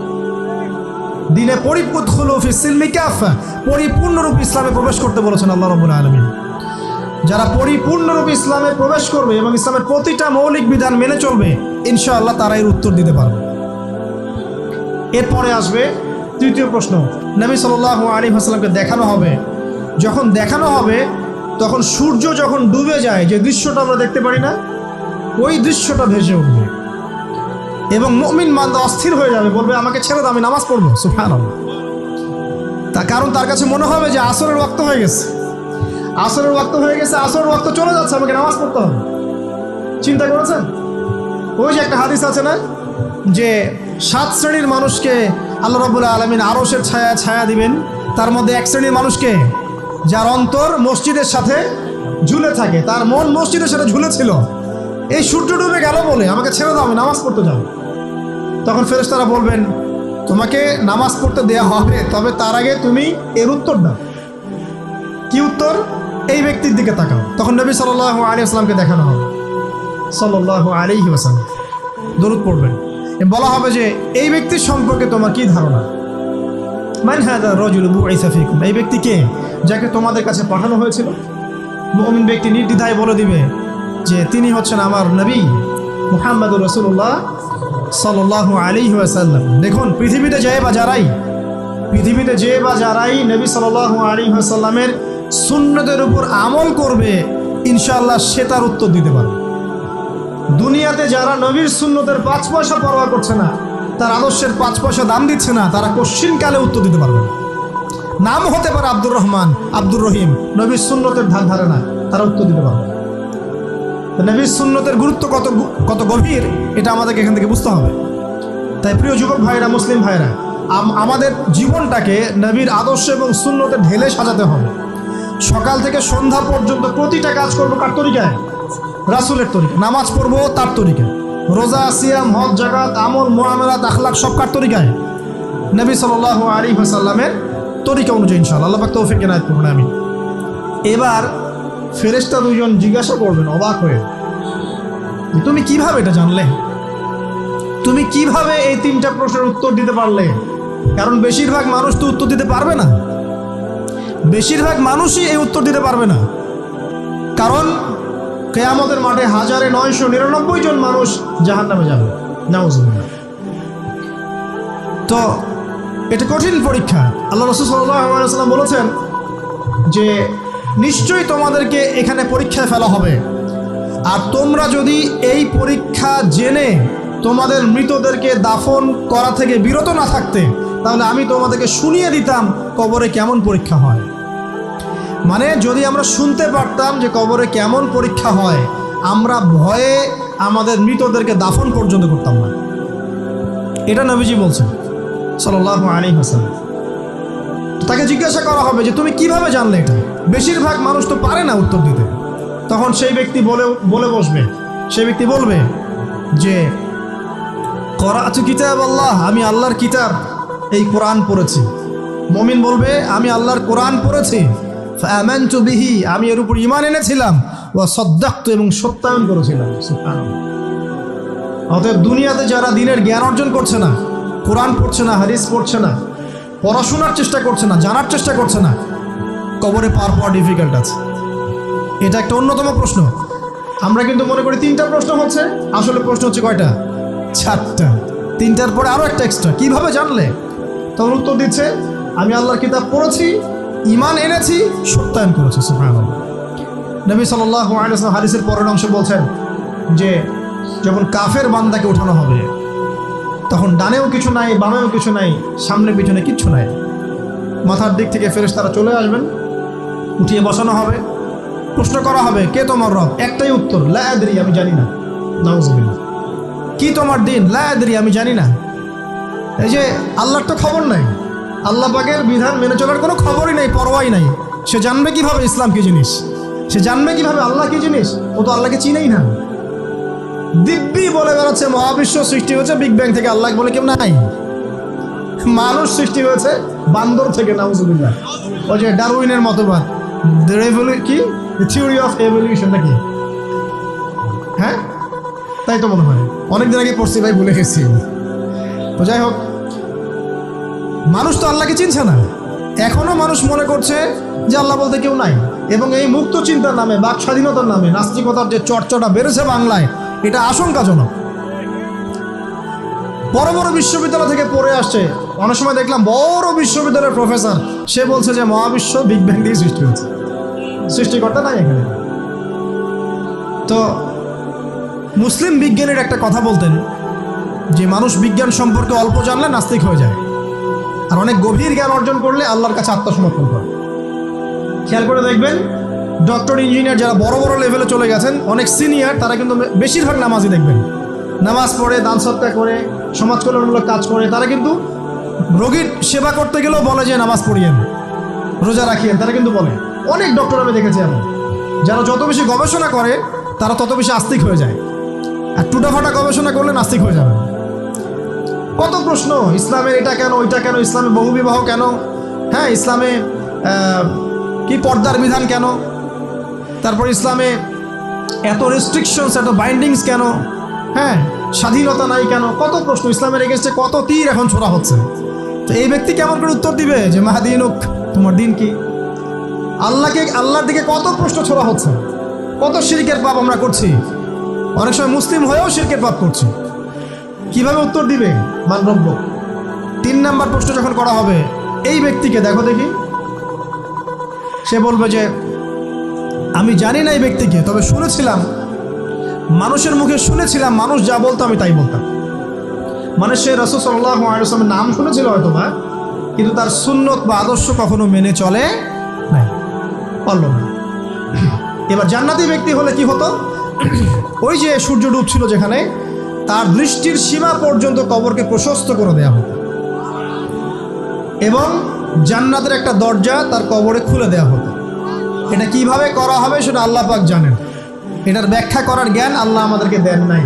দিনে পরিপূর্ণরূপে ইসলামে প্রবেশ করতে বলেছেন আল্লাহ রাব্বুল আলামিন। যারা পরিপূর্ণরূপে ইসলামে প্রবেশ করবে এবং ইসলামের প্রতিটা মৌলিক বিধান মেনে চলবে, ইনশাআল্লাহ তারা এর উত্তর দিতে পারবে। এরপরে আসবে তৃতীয় প্রশ্ন। নবী সাল্লাল্লাহু আলাইহি ওয়াসাল্লামকে দেখানো হবে, যখন দেখানো হবে তখন সূর্য যখন ডুবে যায়, যে দৃশ্যটা আমরা দেখতে পারি না, ওই দৃশ্যটা ভেসে উঠবে এবং মুমিন বান্দা অস্থির হয়ে যাবে, বলবে আমাকে ছেড়ে দাও, আমি নামাজ পড়বো। সুবহানাল্লাহ। তার কারণ তার কাছে মনে হবে যে আসরের ওয়াক্ত হয়ে গেছে, আসরের ওয়াক্ত হয়ে গেছে, আসরের ওয়াক্ত চলে যাচ্ছে, আমাকে নামাজ পড়তে হবে। চিন্তা করেছেন? ওই যে একটা হাদিস আছে না, যে 7 শ্রেণীর মানুষকে আল্লাহ রাব্বুল আলামিন আরশের ছায়া দিবেন, তার মধ্যে এক শ্রেণীর মানুষকে যার অন্তর মসজিদের সাথে ঝুলে থাকে, তার মন মসজিদের সাথে ঝুলেছিল, এই সূর্য ডুবে গেল বলে আমাকে ছেড়ে দাও, আমি নামাজ পড়তে যাবো। তখন ফেরেশতারা বলবেন তোমাকে নামাজ পড়তে দেয়া হবে, তবে তার আগে তুমি এর উত্তর দাও। কি উত্তর? এই ব্যক্তির দিকে তাকাও। তখন নবী সাল্লাল্লাহু আলাইহি ওয়াসাল্লামকে দেখানো হবে, সাল্লাল্লাহু আলাইহি ওয়াসাল্লাম দরুদ পড়বেন, বলা হবে যে এই ব্যক্তির সম্পর্কে তোমার কি ধারণা? মান হাযা রাজুলু বুইসা ফীকুম, এই ব্যক্তি কে, যাকে তোমাদের কাছে পাঠানো হয়েছিল? মুমিন ব্যক্তি নির্দ্বিধায় বলে দিবে যে তিনি হচ্ছেন আমার নবী মুহাম্মদুর রাসূলুল্লাহ সাল্লাল্লাহু আলাইহি ওয়াসাল্লাম। দেখুন, পৃথিবীতে যে বা যারাই নবী সাল্লাল্লাহু আলাইহি ওয়াসাল্লামের সুন্নতের উপর আমল করবে, ইনশাআল্লাহ সে তার উত্তর দিতে পারবে। দুনিয়াতে যারা নবীর সুন্নতের 5 পয়সা পরোয়া করছে না, তার আদর্শের 5 পয়সা দাম দিচ্ছে না, তারা কোশ্চিনকালে উত্তর দিতে পারবে না। নাম হতে পারে আব্দুর রহমান, আব্দুর রহিম, নবীর সুন্নতের ধার ধারে না, তারা উত্তর দিতে পারবে। নবীর সুন্নতের গুরুত্ব কত গভীর, এটা আমাদেরকে এখান থেকে বুঝতে হবে। তাই প্রিয় যুবক ভাইরা, মুসলিম ভাইরা, আমাদের জীবনটাকে নবীর আদর্শ এবং সুন্নতে ঢেলে সাজাতে হবে। সকাল থেকে সন্ধ্যা পর্যন্ত প্রতিটা কাজ করবো কার তরিকায়? রাসূলের তরিকা। নামাজ পড়বো তার তরিকায়, রোজা, সিয়াম, হজ, যাকাত, আমল, মুআমালাত, আখলাক সব কার তরিকায়? নবী সাল্লাল্লাহু আলাইহি ওয়াসাল্লামের তরিকা অনুযায়ী ইনশাআল্লাহ। আল্লাহ পাক তৌফিক এনায়েত করুন, আমিন। এবার ফেরেশতা দুজন জিজ্ঞাসা করবেন অবাক হয়ে, তুমি কিভাবে এটা জানলে? তুমি কিভাবে এই 3টা প্রশ্নের উত্তর দিতে পারলে? কারণ বেশিরভাগ মানুষ তো উত্তর দিতে পারবে না। বেশিরভাগ মানুষই এই উত্তর দিতে পারবে না, কারণ কিয়ামতের মাঠে 1999 জন মানুষ জাহান্নামে যাবে, নাউজুবিল্লাহ। তো এটা কঠিন পরীক্ষা। আল্লাহ রাসূল সাল্লাল্লাহু আলাইহি ওয়াসাল্লাম বলেছেন যে নিশ্চয়ই তোমাদেরকে এখানে পরীক্ষায় ফেলা হবে, আর তোমরা যদি এই পরীক্ষা জেনে তোমাদের মৃতদেরকে দাফন করা থেকে বিরত না থাকতে, তাহলে আমি তোমাদেরকে শুনিয়ে দিতাম কবরে কেমন পরীক্ষা হয়। মানে যদি আমরা শুনতে পারতাম যে কবরে কেমন পরীক্ষা হয়, আমরা ভয়ে আমাদের মৃতদেরকে দাফন পর্যন্ত করতাম না। এটা নবীজি বলছেন সাল্লাল্লাহু আলাইহি ওয়াসাল্লাম। তাকে জিজ্ঞাসা করা হবে যে তুমি কিভাবে জানলে এটা? বেশিরভাগ মানুষ তো পারে না উত্তর দিতে। তখন সেই ব্যক্তি বলে বসবে, সেই ব্যক্তি বলবে যে করাতু কিতাব আল্লাহ, আমি আল্লাহর কিতাব এই কোরআন পড়েছি। মুমিন বলবে আমি আল্লাহর কোরআন পড়েছি, ফাআমানতু বিহি, আমি এর উপর ঈমান এনেছিলাম, ওয়া সাদ্দাকতু, এবং সত্যায়ন করেছিলাম। সুবহানাল্লাহ। অতএব দুনিয়াতে যারা দ্বীনের জ্ঞান অর্জন করছে না, কোরআন পড়ছে না, হাদিস পড়ছে না, পড়াশোনার চেষ্টা করছে না, জানার চেষ্টা করছে না, কবরে পাওয়া ডিফিকাল্ট আছে। এটা একটা অন্যতম প্রশ্ন। আমরা কিন্তু মনে করি 3টা প্রশ্ন হচ্ছে, আসলে প্রশ্ন হচ্ছে কয়টা? 4টা। 3টার পরে আরও একটা এক্সট্রা। কিভাবে জানলে? তখন উত্তর দিচ্ছে আমি আল্লাহর কিতাব পড়েছি, ঈমান এনেছি, সত্যায়ন করেছি। সুবহানাল্লাহ। নবী সাল্লাল্লাহু আলাইহি ওয়াসাল্লাম হাদিসের পরের অংশ বলছেন যে যখন কাফের বান্দাকে উঠানো হবে, তখন ডানেও কিছু নাই, বামেও কিছু নাই, সামনে পিছনে কিচ্ছু নাই। মাথার দিক থেকে ফেরেশতারা চলে আসবেন, উঠিয়ে বসানো হবে, প্রশ্ন করা হবে কে তোমার রব? একটাই উত্তর, লা আদরি, আমি জানি না। নাউজুবিল্লাহ। কি তোমার দিন? লা আদরি, আমি জানি না। এই যে আল্লাহর তো খবর নাই, আল্লাহ পাকের বিধান মেনে চলার কোনো খবরই নাই, পরোয়াই নাই। সে জানবে কিভাবে ইসলাম কি জিনিস? সে জানবে কিভাবে আল্লাহ কি জিনিস? ও তো আল্লাহকে চিনেই না। দিব্যি বলে বেড়াচ্ছে মহাবিশ্ব সৃষ্টি হয়েছে বিগ ব্যাং থেকে, আল্লাহ বলে কেউ নাই। মানুষ সৃষ্টি হয়েছে বান্দর থেকে, নাউজুবিল্লাহ। ওই যে ডারউইনের মতবাদ, কি থিওরি অফ এভলিউশন নাকি? হ্যাঁ, তাই তো মনে হয়, অনেকদিন আগে পড়ছি ভাই, ভুলে গেছি। তো যাই হোক, মানুষ তো আল্লাহকে চিনছে না। এখনো মানুষ মনে করছে যে আল্লাহ বলতে কেউ নাই, এবং এই মুক্ত চিন্তার নামে, বাক স্বাধীনতার নামে নাস্তিকতার যে চর্চাটা বেড়েছে বাংলায়, এটা আশঙ্কাজনক। বড় বড় বিশ্ববিদ্যালয় থেকে পড়ে আসছে, অনেক সময় দেখলাম বড় বিশ্ববিদ্যালয়ের প্রফেসর, সে বলছে যে মহাবিশ্ব বিগ ব্যাং দিয়ে সৃষ্টি হয়েছে, সৃষ্টিকর্তা নাই এখানে। তো মুসলিম বিজ্ঞানীর একটা কথা বলতেন যে মানুষ বিজ্ঞান সম্পর্কে অল্প জানলে নাস্তিক হয়ে যায়, আর অনেক গভীর জ্ঞান অর্জন করলে আল্লাহর কাছে আত্মসমর্পণ করে। খেয়াল করে দেখবেন, ডক্টর, ইঞ্জিনিয়ার যারা বড় বড় লেভেলে চলে গেছেন, অনেক সিনিয়র, তারা কিন্তু বেশিরভাগ নামাজি দেখবেন, নামাজ পড়ে, দান সদকা করে, সমাজ কল্যাণমূলক কাজ করে। তারা কিন্তু রোগীর সেবা করতে গেলেও বলে যে নামাজ পড়িয়েন, রোজা রাখিয়েন, তারা কিন্তু বলে। অনেক ডক্টর আমি দেখেছি এমন, যারা যত বেশি গবেষণা করে তারা তত বেশি আস্তিক হয়ে যায়, আর টুটাফাটা গবেষণা করলে নাস্তিক হয়ে যাবে। কত প্রশ্ন, ইসলামের এটা কেন, ওইটা কেন, ইসলামে বহুবিবাহ কেন, হ্যাঁ, ইসলামে কি পর্দার বিধান কেন, তারপর ইসলামে এত রেস্ট্রিকশনস, এত বাইন্ডিংস কেন, হ্যাঁ, স্বাধীনতা নাই কেন, কত প্রশ্ন। ইসলামের এগেনস্টে কত তীর এখন ছোড়া হচ্ছে। তো এই ব্যক্তি কেমন করে উত্তর দিবে যে মাহাদিনুক, তোমার দিন কি? আল্লাহর দিকে কত প্রশ্ন ছোড়া হচ্ছে, কত শিরকের পাপ আমরা করছি, অনেক সময় মুসলিম হয়েও শিরকের পাপ করছি। কিভাবে উত্তর দিবে মানরব্য? 3 নাম্বার প্রশ্ন যখন করা হবে এই ব্যক্তিকে, দেখো দেখি, সে বলবে যে আমি জানি না এই ব্যক্তিকে, তবে শুনেছিলাম, মানুষের মুখে শুনেছিলাম, মানুষ যা বলতো আমি তাই বলতাম। মানে সে রাসূল সাল্লাল্লাহু আলাইহি ওয়াসাল্লামের নাম শুনেছিল হয়তো বা, কিন্তু তার সুন্নত বা আদর্শ কখনো মেনে চলে নাই, পারল না। এবার জান্নাতি ব্যক্তি হলে কি হতো? ওই যে সূর্য ডুবছিল যেখানে, তার দৃষ্টির সীমা পর্যন্ত কবরকে প্রশস্ত করে দেওয়া হতো, এবং জান্নাতের একটা দরজা তার কবরে খুলে দেওয়া হতো। এটা কিভাবে করা হবে সেটা আল্লাহ পাক জানেন, এটার ব্যাখ্যা করার জ্ঞান আল্লাহ আমাদেরকে দেন নাই।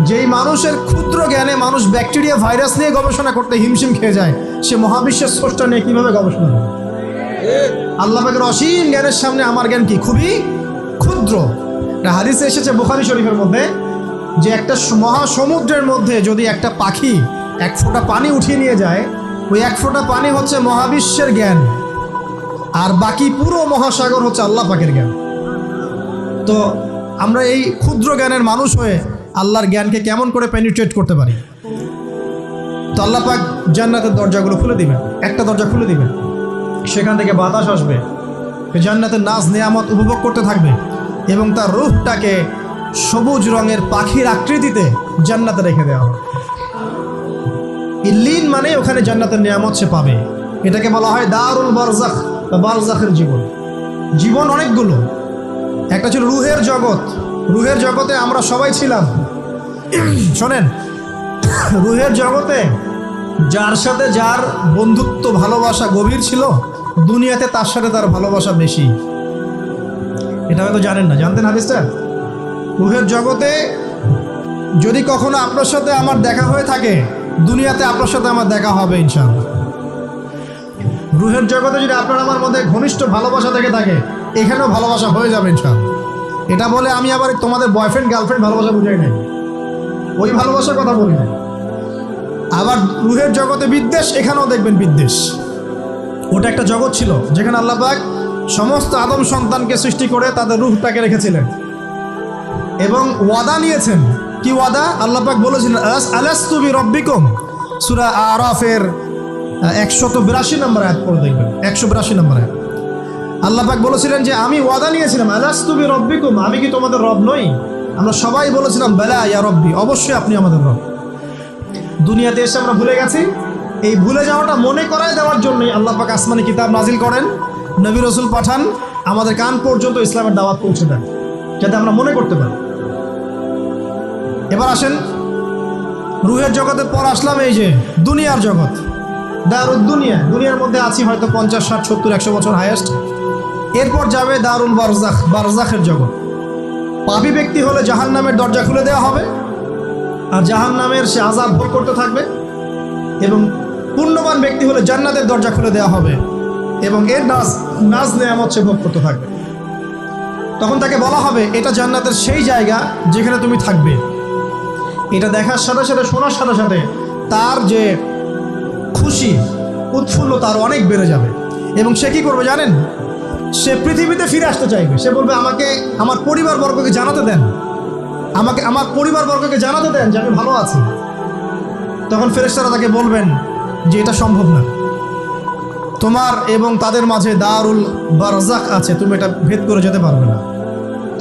যেই মানুষের ক্ষুদ্র জ্ঞানে মানুষ ব্যাকটেরিয়া, ভাইরাস নিয়ে গবেষণা করতে হিমশিম খেয়ে যায়, সে মহাবিশ্বের স্রষ্টা নিয়ে কিভাবে গবেষণা করে? আল্লাহ পাকের অসীম জ্ঞানের সামনে আমার জ্ঞান কি? খুবই ক্ষুদ্র। একটা হাদিসে এসেছে বুখারী শরীফের মধ্যে, যে একটা মহাসমুদ্রের মধ্যে যদি একটা পাখি 1 ফোঁটা পানি উঠিয়ে নিয়ে যায়, ওই 1 ফোঁটা পানি হচ্ছে মহাবিশ্বের জ্ঞান। আর বাকি পুরো মহাসাগর হচ্ছে আল্লাহ পাকের জ্ঞান। তো আমরা এই ক্ষুদ্র জ্ঞানের মানুষ হয়ে আল্লাহর জ্ঞানকে কেমন করে পেনিট্রেট করতে পারি? তো আল্লাহ পাক জান্নাতের দরজাগুলো খুলে দিবেন, একটা দরজা খুলে দিবেন, সেখান থেকে বাতাস আসবে, জান্নাতের নাজ নেয়ামত উপভোগ করতে থাকবে এবং তার রূহটাকে সবুজ রঙের পাখির আকৃতিতে জান্নাতে রেখে দেওয়া হবে। ইল্লিন মানে ওখানে জান্নাতের নিয়ামত সে পাবে। এটাকে বলা হয় দারুল বারজাখ বা বারজাখের জীবন। জীবন অনেকগুলো, একটা ছিল রুহের জগৎ। রুহের জগতে আমরা সবাই ছিলাম। শোনেন, রুহের জগতে যার সাথে যার বন্ধুত্ব ভালোবাসা গভীর ছিল, দুনিয়াতে তার সাথে তার ভালোবাসা বেশি। এটা হয়তো জানেন না, জানতেন হাদিসটা? রুহের জগতে যদি কখনো আপনার সাথে আমার দেখা হয়ে থাকে, দুনিয়াতে আপনার সাথে আমার দেখা হবে ইনশাআল্লাহ। রুহের জগতে যদি আপনার আমার মধ্যে ঘনিষ্ঠ ভালোবাসা থেকে থাকে, এখানেও ভালোবাসা হয়ে যাবে ইনশাআল্লাহ। এটা বলে আমি আবার তোমাদের বয়ফ্রেন্ড গার্লফ্রেন্ড ভালোবাসা বুঝাই নাই, ওই ভালোবাসার কথা বলি না। আবার রুহের জগতে বিদ্বেষ, এখানেও দেখবেন বিদ্বেষ। ওটা একটা জগৎ ছিল যেখানে আল্লাহ পাক সমস্ত আদম সন্তানকে সৃষ্টি করে তাদের রূহটাকে রেখেছিলেন এবং ওয়াদা নিয়েছেন। কি ওয়াদা? আল্লাহ পাক বলেছিলেন আলাস্তু বিরব্বিকুম, সূরা আরাফের 182 নম্বর আয়াত পড়ে দেখবেন, 182 নম্বর আয়াত। আল্লাহ পাক বলেছিলেন যে আমি ওয়াদা নিয়েছিলাম, আলাস্তু বিরব্বিকুম, আমি কি তোমাদের রব নই? আমরা সবাই বলেছিলাম বালা ইয়া রব্বি, অবশ্যই আপনি আমাদের রব। দুনিয়াতে এসে আমরা ভুলে গেছি। এই ভুলে যাওয়াটা মনে করায় দেওয়ার জন্যই আল্লাহ পাক আসমানি কিতাব নাজিল করেন, নবী রাসূল পাঠান, আমাদের কান পর্যন্ত ইসলামের দাওয়াত পৌঁছে দেন, যাতে আমরা মনে করতে পারি। এবার আসেন রুহের জগতের পর আসলাম এই যে দুনিয়ার জগৎ, দারুদ দুনিয়া। দুনিয়ার মধ্যে আছি হয়তো 50, 60, 70, 100 বছর হাইয়েস্ট। এরপর যাবে দারুল বারজাখ, বারজাখের জগৎ। পাপী ব্যক্তি হলে জাহান্নামের দরজা খুলে দেওয়া হবে আর জাহান্নামের সে আযাব ভোগ করতে থাকবে, এবং পুণ্যবান ব্যক্তি হলে জান্নাতের দরজা খুলে দেওয়া হবে এবং এর নাজ নেয়ামত সে ভোগ করতে থাকবে। তখন তাকে বলা হবে এটা জান্নাতের সেই জায়গা যেখানে তুমি থাকবে। এটা দেখার সাথে সাথে, শোনার সাথে সাথে তার যে খুশি উৎফুল্লতা আরও অনেক বেড়ে যাবে। এবং সে কী করবে জানেন? সে পৃথিবীতে ফিরে আসতে চাইবে। সে বলবে আমাকে আমার পরিবারবর্গকে জানাতে দেন, আমাকে আমার পরিবারবর্গকে জানাতে দেন যে আমি ভালো আছি। তখন ফেরেশতারা তাকে বলবেন যে এটা সম্ভব না, তোমার এবং তাদের মাঝে দারুল বারজাখ আছে, তুমি এটা ভেদ করে যেতে পারবে না।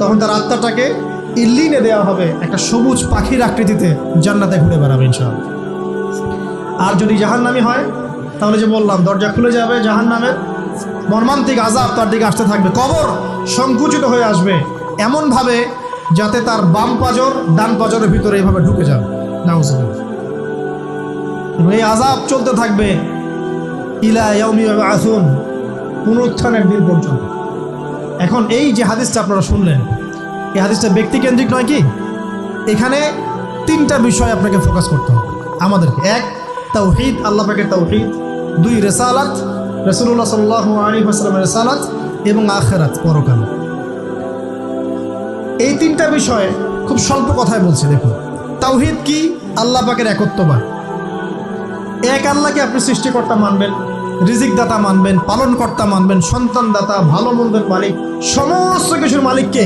তখন তার আত্মাটাকে ইল্লিনে দেওয়া হবে, একটা সবুজ পাখির আকৃতিতে জান্নাতে ঘুরে বেড়াবে ইনশাআল্লাহ। আর যদি জাহান্নামী হয় তাহলে যে বললাম দরজা খুলে যাবে, জাহান্নামের মর্মান্তিক আযাব তার দিকে আসতে থাকবে। কবর সংকুচিত হয়ে আসবে এমনভাবে যাতে তার বাম পাজর ডান পাজরের ভিতরে এইভাবে ঢুকে যাবে। নাউযুবিল্লাহ। এবং এই আযাব চলতে থাকবে ইলা ইয়াউমি ইউবআসুন, পুনরুত্থানের দিন পর্যন্ত। এখন এই যে হাদিসটা আপনারা শুনলেন, এই হাদিসটা ব্যক্তিকেন্দ্রিক নয় কি? এখানে 3টা বিষয় আপনাকে ফোকাস করতে হবে আমাদেরকে। 1, তাওহীদ, আল্লাহ পাকের তাওহীদ। 2, রিসালাত, রাসূলুল্লাহ সাল্লাল্লাহু আলাইহি ওয়াসাল্লামের রিসালাত, এবং আখিরাত, পরকাল। এই 3টা বিষয় খুব স্বল্প কথায় বলছি। দেখুন, তাওহীদ কি? আল্লাহ পাকের একত্ববাদ। এক আল্লাহকে আপনি সৃষ্টিকর্তা মানবেন, রিজিক দাতা মানবেন, পালনকর্তা মানবেন, সন্তান দাতা, ভালো মন্দের মালিক, সমস্ত কিছুর মালিক কে?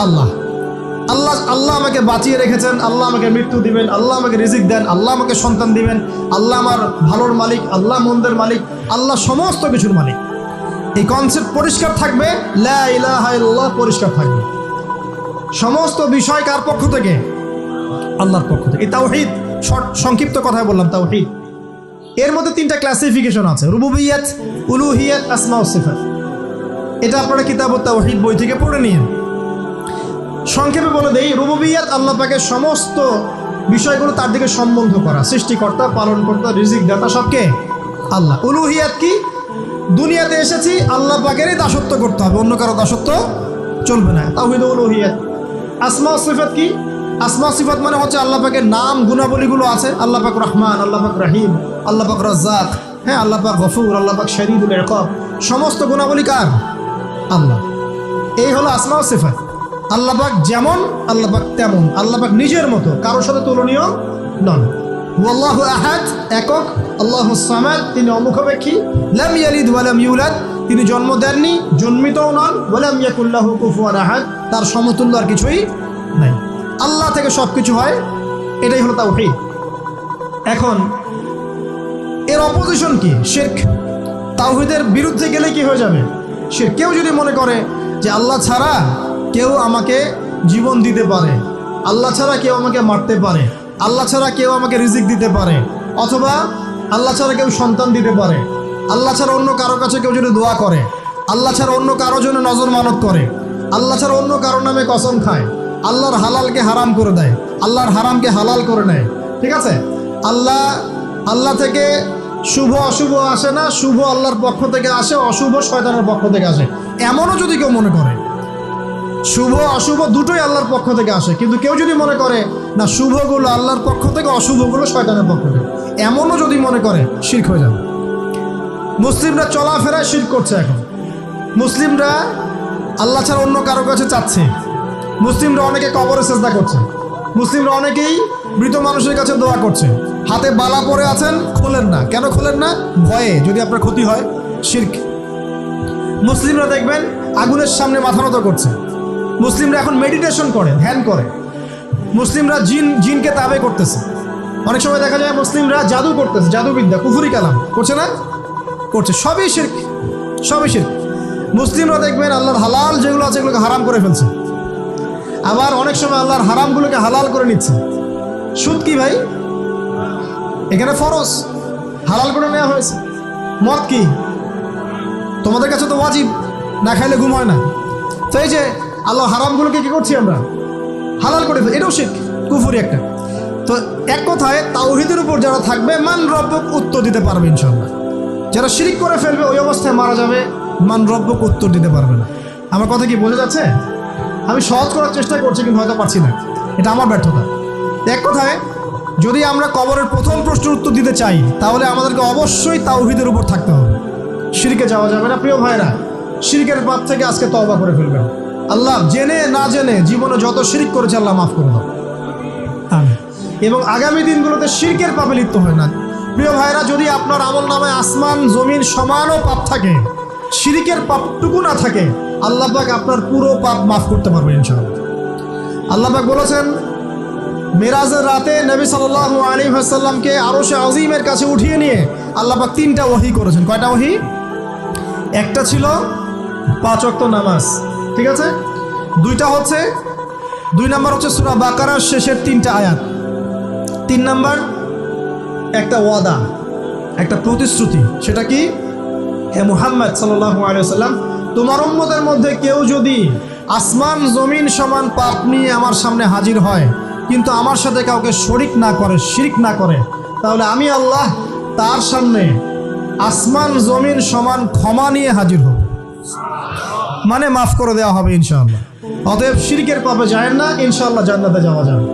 আল্লাহ। আল্লাহ আল্লাহ আমাকে বাঁচিয়ে রেখেছেন, আল্লাহ আমাকে মৃত্যু দিবেন, আল্লাহ আমাকে রিজিক দেন, আল্লাহ আমাকে সন্তান দিবেন, আল্লাহ আমার ভালোর মালিক, আল্লাহ মন্দের মালিক, আল্লাহ সমস্ত কিছুর মালিক। এই কনসেপ্ট পরিষ্কার থাকবে, লা ইলাহা ইল্লাল্লাহ পরিষ্কার থাকবে। সমস্ত বিষয় কার পক্ষ থেকে? আল্লাহর পক্ষ থেকে। এই তাওহীদ, সংক্ষিপ্ত কথায় বললাম তাওহীদ। এর মধ্যে 3টা ক্লাসিফিকেশন আছে, রুবুবিয়্যাত, উলুহিয়্যাত, আসমা ও সিফাত। এটা আপনারা কিতাবুত তাওহীদ বই থেকে পড়ে নিন। সংক্ষেপে বলে দেই, রুবুবিয়্যাত আল্লাহ পাকের সমস্ত বিষয়গুলো তার দিকে সম্বন্ধ করা, সৃষ্টিকর্তা, পালনকর্তা, রিজিক দাতা সবকে আল্লাহ। উলুহিয়্যাত কি? দুনিয়াতে এসেছি আল্লাহ পাকেরই দাসত্ব করতে হবে, অন্য কারো দাসত্ব চলবে না, তাওহীদ উলুহিয়্যাত। আসমা ও সিফাত কি? আসমা সিফাত মানে হচ্ছে আল্লাহ পাকের নাম গুণাবলীগুলো আছে। আল্লাহ পাক রহমান, আল্লাহ পাক রহিম, আল্লাহ পাক রাজ্জাক, হ্যাঁ, আল্লাহ পাক গফুর, আল্লাহ পাক শদীদুল ইকাব, সমস্ত গুণাবলী কার? আল্লাহ। এই হলো আসমা ও সিফাত। আল্লাহ পাক যেমন, আল্লাহ পাক তেমন, আল্লাহ পাক নিজের মতো, কারোর সাথে তুলনীয় নন। আল্লাহু আহাদ, একক। আল্লাহুস সামাদ, তিনি অমুখাপেক্ষী। লাম ইয়ালিদ ওয়া লাম ইউলাদ, তিনি জন্ম দেননি, জন্মিতও নন, ওয়ালাম ইয়াকুল্লাহু কুফুয়ান আহাদ, তার সমতুল্য আর কিছুই নাই। আল্লাহ থেকে সব কিছু হয়, এটাই হলো তাওহীদ। এখন এর অপোজিশন কি? শিরক। তাওহীদের বিরুদ্ধে গেলে কি হয়ে যাবে? শিরক। কেউ যদি মনে করে যে আল্লাহ ছাড়া কেউ আমাকে জীবন দিতে পারে, আল্লাহ ছাড়া কেউ আমাকে মারতে পারে, আল্লাহ ছাড়া কেউ আমাকে রিজিক দিতে পারে, অথবা আল্লাহ ছাড়া কেউ সন্তান দিতে পারে, আল্লাহ ছাড়া অন্য কারো কাছে কেউ যদি দোয়া করে, আল্লাহ ছাড়া অন্য কারো জন্য নজর মানত করে, আল্লাহ ছাড়া অন্য কারো নামে কসম খায়, আল্লাহর হালালকে হারাম করে দেয়, আল্লাহর হারামকে হালাল করে নেয়, ঠিক আছে? আল্লাহ থেকে শুভ অশুভ আসে না, শুভ আল্লাহর পক্ষ থেকে আসে, অশুভ শয়তানের পক্ষ থেকে আসে, এমনও যদি কেউ মনে করে, শুভ অশুভ দুটোই আল্লাহর পক্ষ থেকে আসে, কিন্তু কেউ যদি মনে করে না শুভগুলো আল্লাহর পক্ষ থেকে, অশুভগুলো শয়তানের পক্ষ থেকে, এমনও যদি মনে করে, শিরক হয়ে যাবে। মুসলিমরা চলাফেরায় শিরক করছে। এখন মুসলিমরা আল্লাহ ছাড়া অন্য কারো কাছে চাচ্ছে, মুসলিমরা অনেকে কবরে সেজদা করছে, মুসলিমরা অনেকেই মৃত মানুষের কাছে দোয়া করছে, হাতে বালা পরে আছেন, খোলেন না। কেন খোলেন না? ভয়ে যদি আপনার ক্ষতি হয়, শিরক। মুসলিমরা দেখবেন আগুনের সামনে মাথা নত করছে, মুসলিমরা এখন মেডিটেশন করে, ধ্যান করে, মুসলিমরা জিনকে তাবে করতেছে, অনেক সময় দেখা যায় মুসলিমরা জাদু করতেছে, জাদুবিদ্যা, কুফরি কালাম করছে না? করছে। সবই শিরক, সবই শিরক। মুসলিমরা দেখবেন আল্লাহর হালাল যেগুলো আছে এগুলোকে হারাম করে ফেলছে, আবার অনেক সময় আল্লাহর হারামগুলোকে হালাল করে নিচ্ছে। সুদ কি ভাই? এখানে ফরজ, হালাল করে নেওয়া হয়েছে। মদ কি? তোমাদের কাছে তো ওয়াজিব, না খাইলে ঘুম হয় না। তো এই যে আল্লাহ হারামগুলোকে কি করছি আমরা? হালাল করে ফেলি, এটাও শিরক, কুফরি একটা। তো এক কথায় তাওহীদের উপর যারা থাকবে, মান রব্বক উত্তর দিতে পারবে ইনশাআল্লাহ। যারা শিরক করে ফেলবে ওই অবস্থায় মারা যাবে, মান রব্বক উত্তর দিতে পারবে না। আমার কথা কি বোঝা যাচ্ছে? আমি সহজ করার চেষ্টা করছি, কিন্তু হয়তো পারছি না, এটা আমার ব্যর্থতা। এক কথায় যদি আমরা কবরের প্রথম প্রশ্নের উত্তর দিতে চাই, তাহলে আমাদেরকে অবশ্যই তাওহীদের উপর থাকতে হবে, শিরকে যাওয়া যাবে না। প্রিয় ভাইরা, শিরকের পাপ থেকে আজকে তওবা করে ফেলবেন। আল্লাহ জেনে না জেনে জীবনে যত শিরক করেছে আল্লাহ মাফ করে দাও, আমিন। এবং আগামী দিনগুলোতে শিরকের পাপে লিপ্ত হয় না। প্রিয় ভাইরা, যদি আপনার আমল নামায় আসমান জমিন সমানও পাপ থাকে, শিরকের পাপটুকু না থাকে, আল্লাহ পাক আপনার পুরো পাপ মাফ করতে পারবে ইনশাআল্লাহ। আল্লাহ পাক বলেছেন, মেরাজের রাতে নবী সাল্লাল্লাহু আলাইহি ওয়াসাল্লামকে আরশে আজিমের কাছে উঠিয়ে নিয়ে আল্লাহ পাক 3টা ওহী করেছেন। কয়টা ওহী? একটা ছিল 5 ওয়াক্ত নামাজ, ঠিক আছে? 2টা হচ্ছে, 2 নাম্বার হচ্ছে সূরা বাকারার শেষের 3টা আয়াত, 3 নাম্বার একটা ওয়াদা, একটা প্রতিশ্রুতি। সেটা কি? হে মুহাম্মদ সাল্লাল্লাহু আলাইহি ওয়াসাল্লাম, তোমার উম্মতের মধ্যে কেউ যদি আসমান জমিন সমান পাপ নিয়ে আমার সামনে হাজির হয়, কিন্তু আমার সাথে কাউকে শরিক না করে, শিরক না করে, তাহলে আমি আল্লাহ তার সামনে আসমান জমিন সমান ক্ষমা নিয়ে হাজির হব, মানে মাফ করে দেওয়া হবে ইনশাআল্লাহ। অতএব শিরকের পাপে যায় না, ইনশাআল্লাহ জান্নাতে যাওয়া যাবে।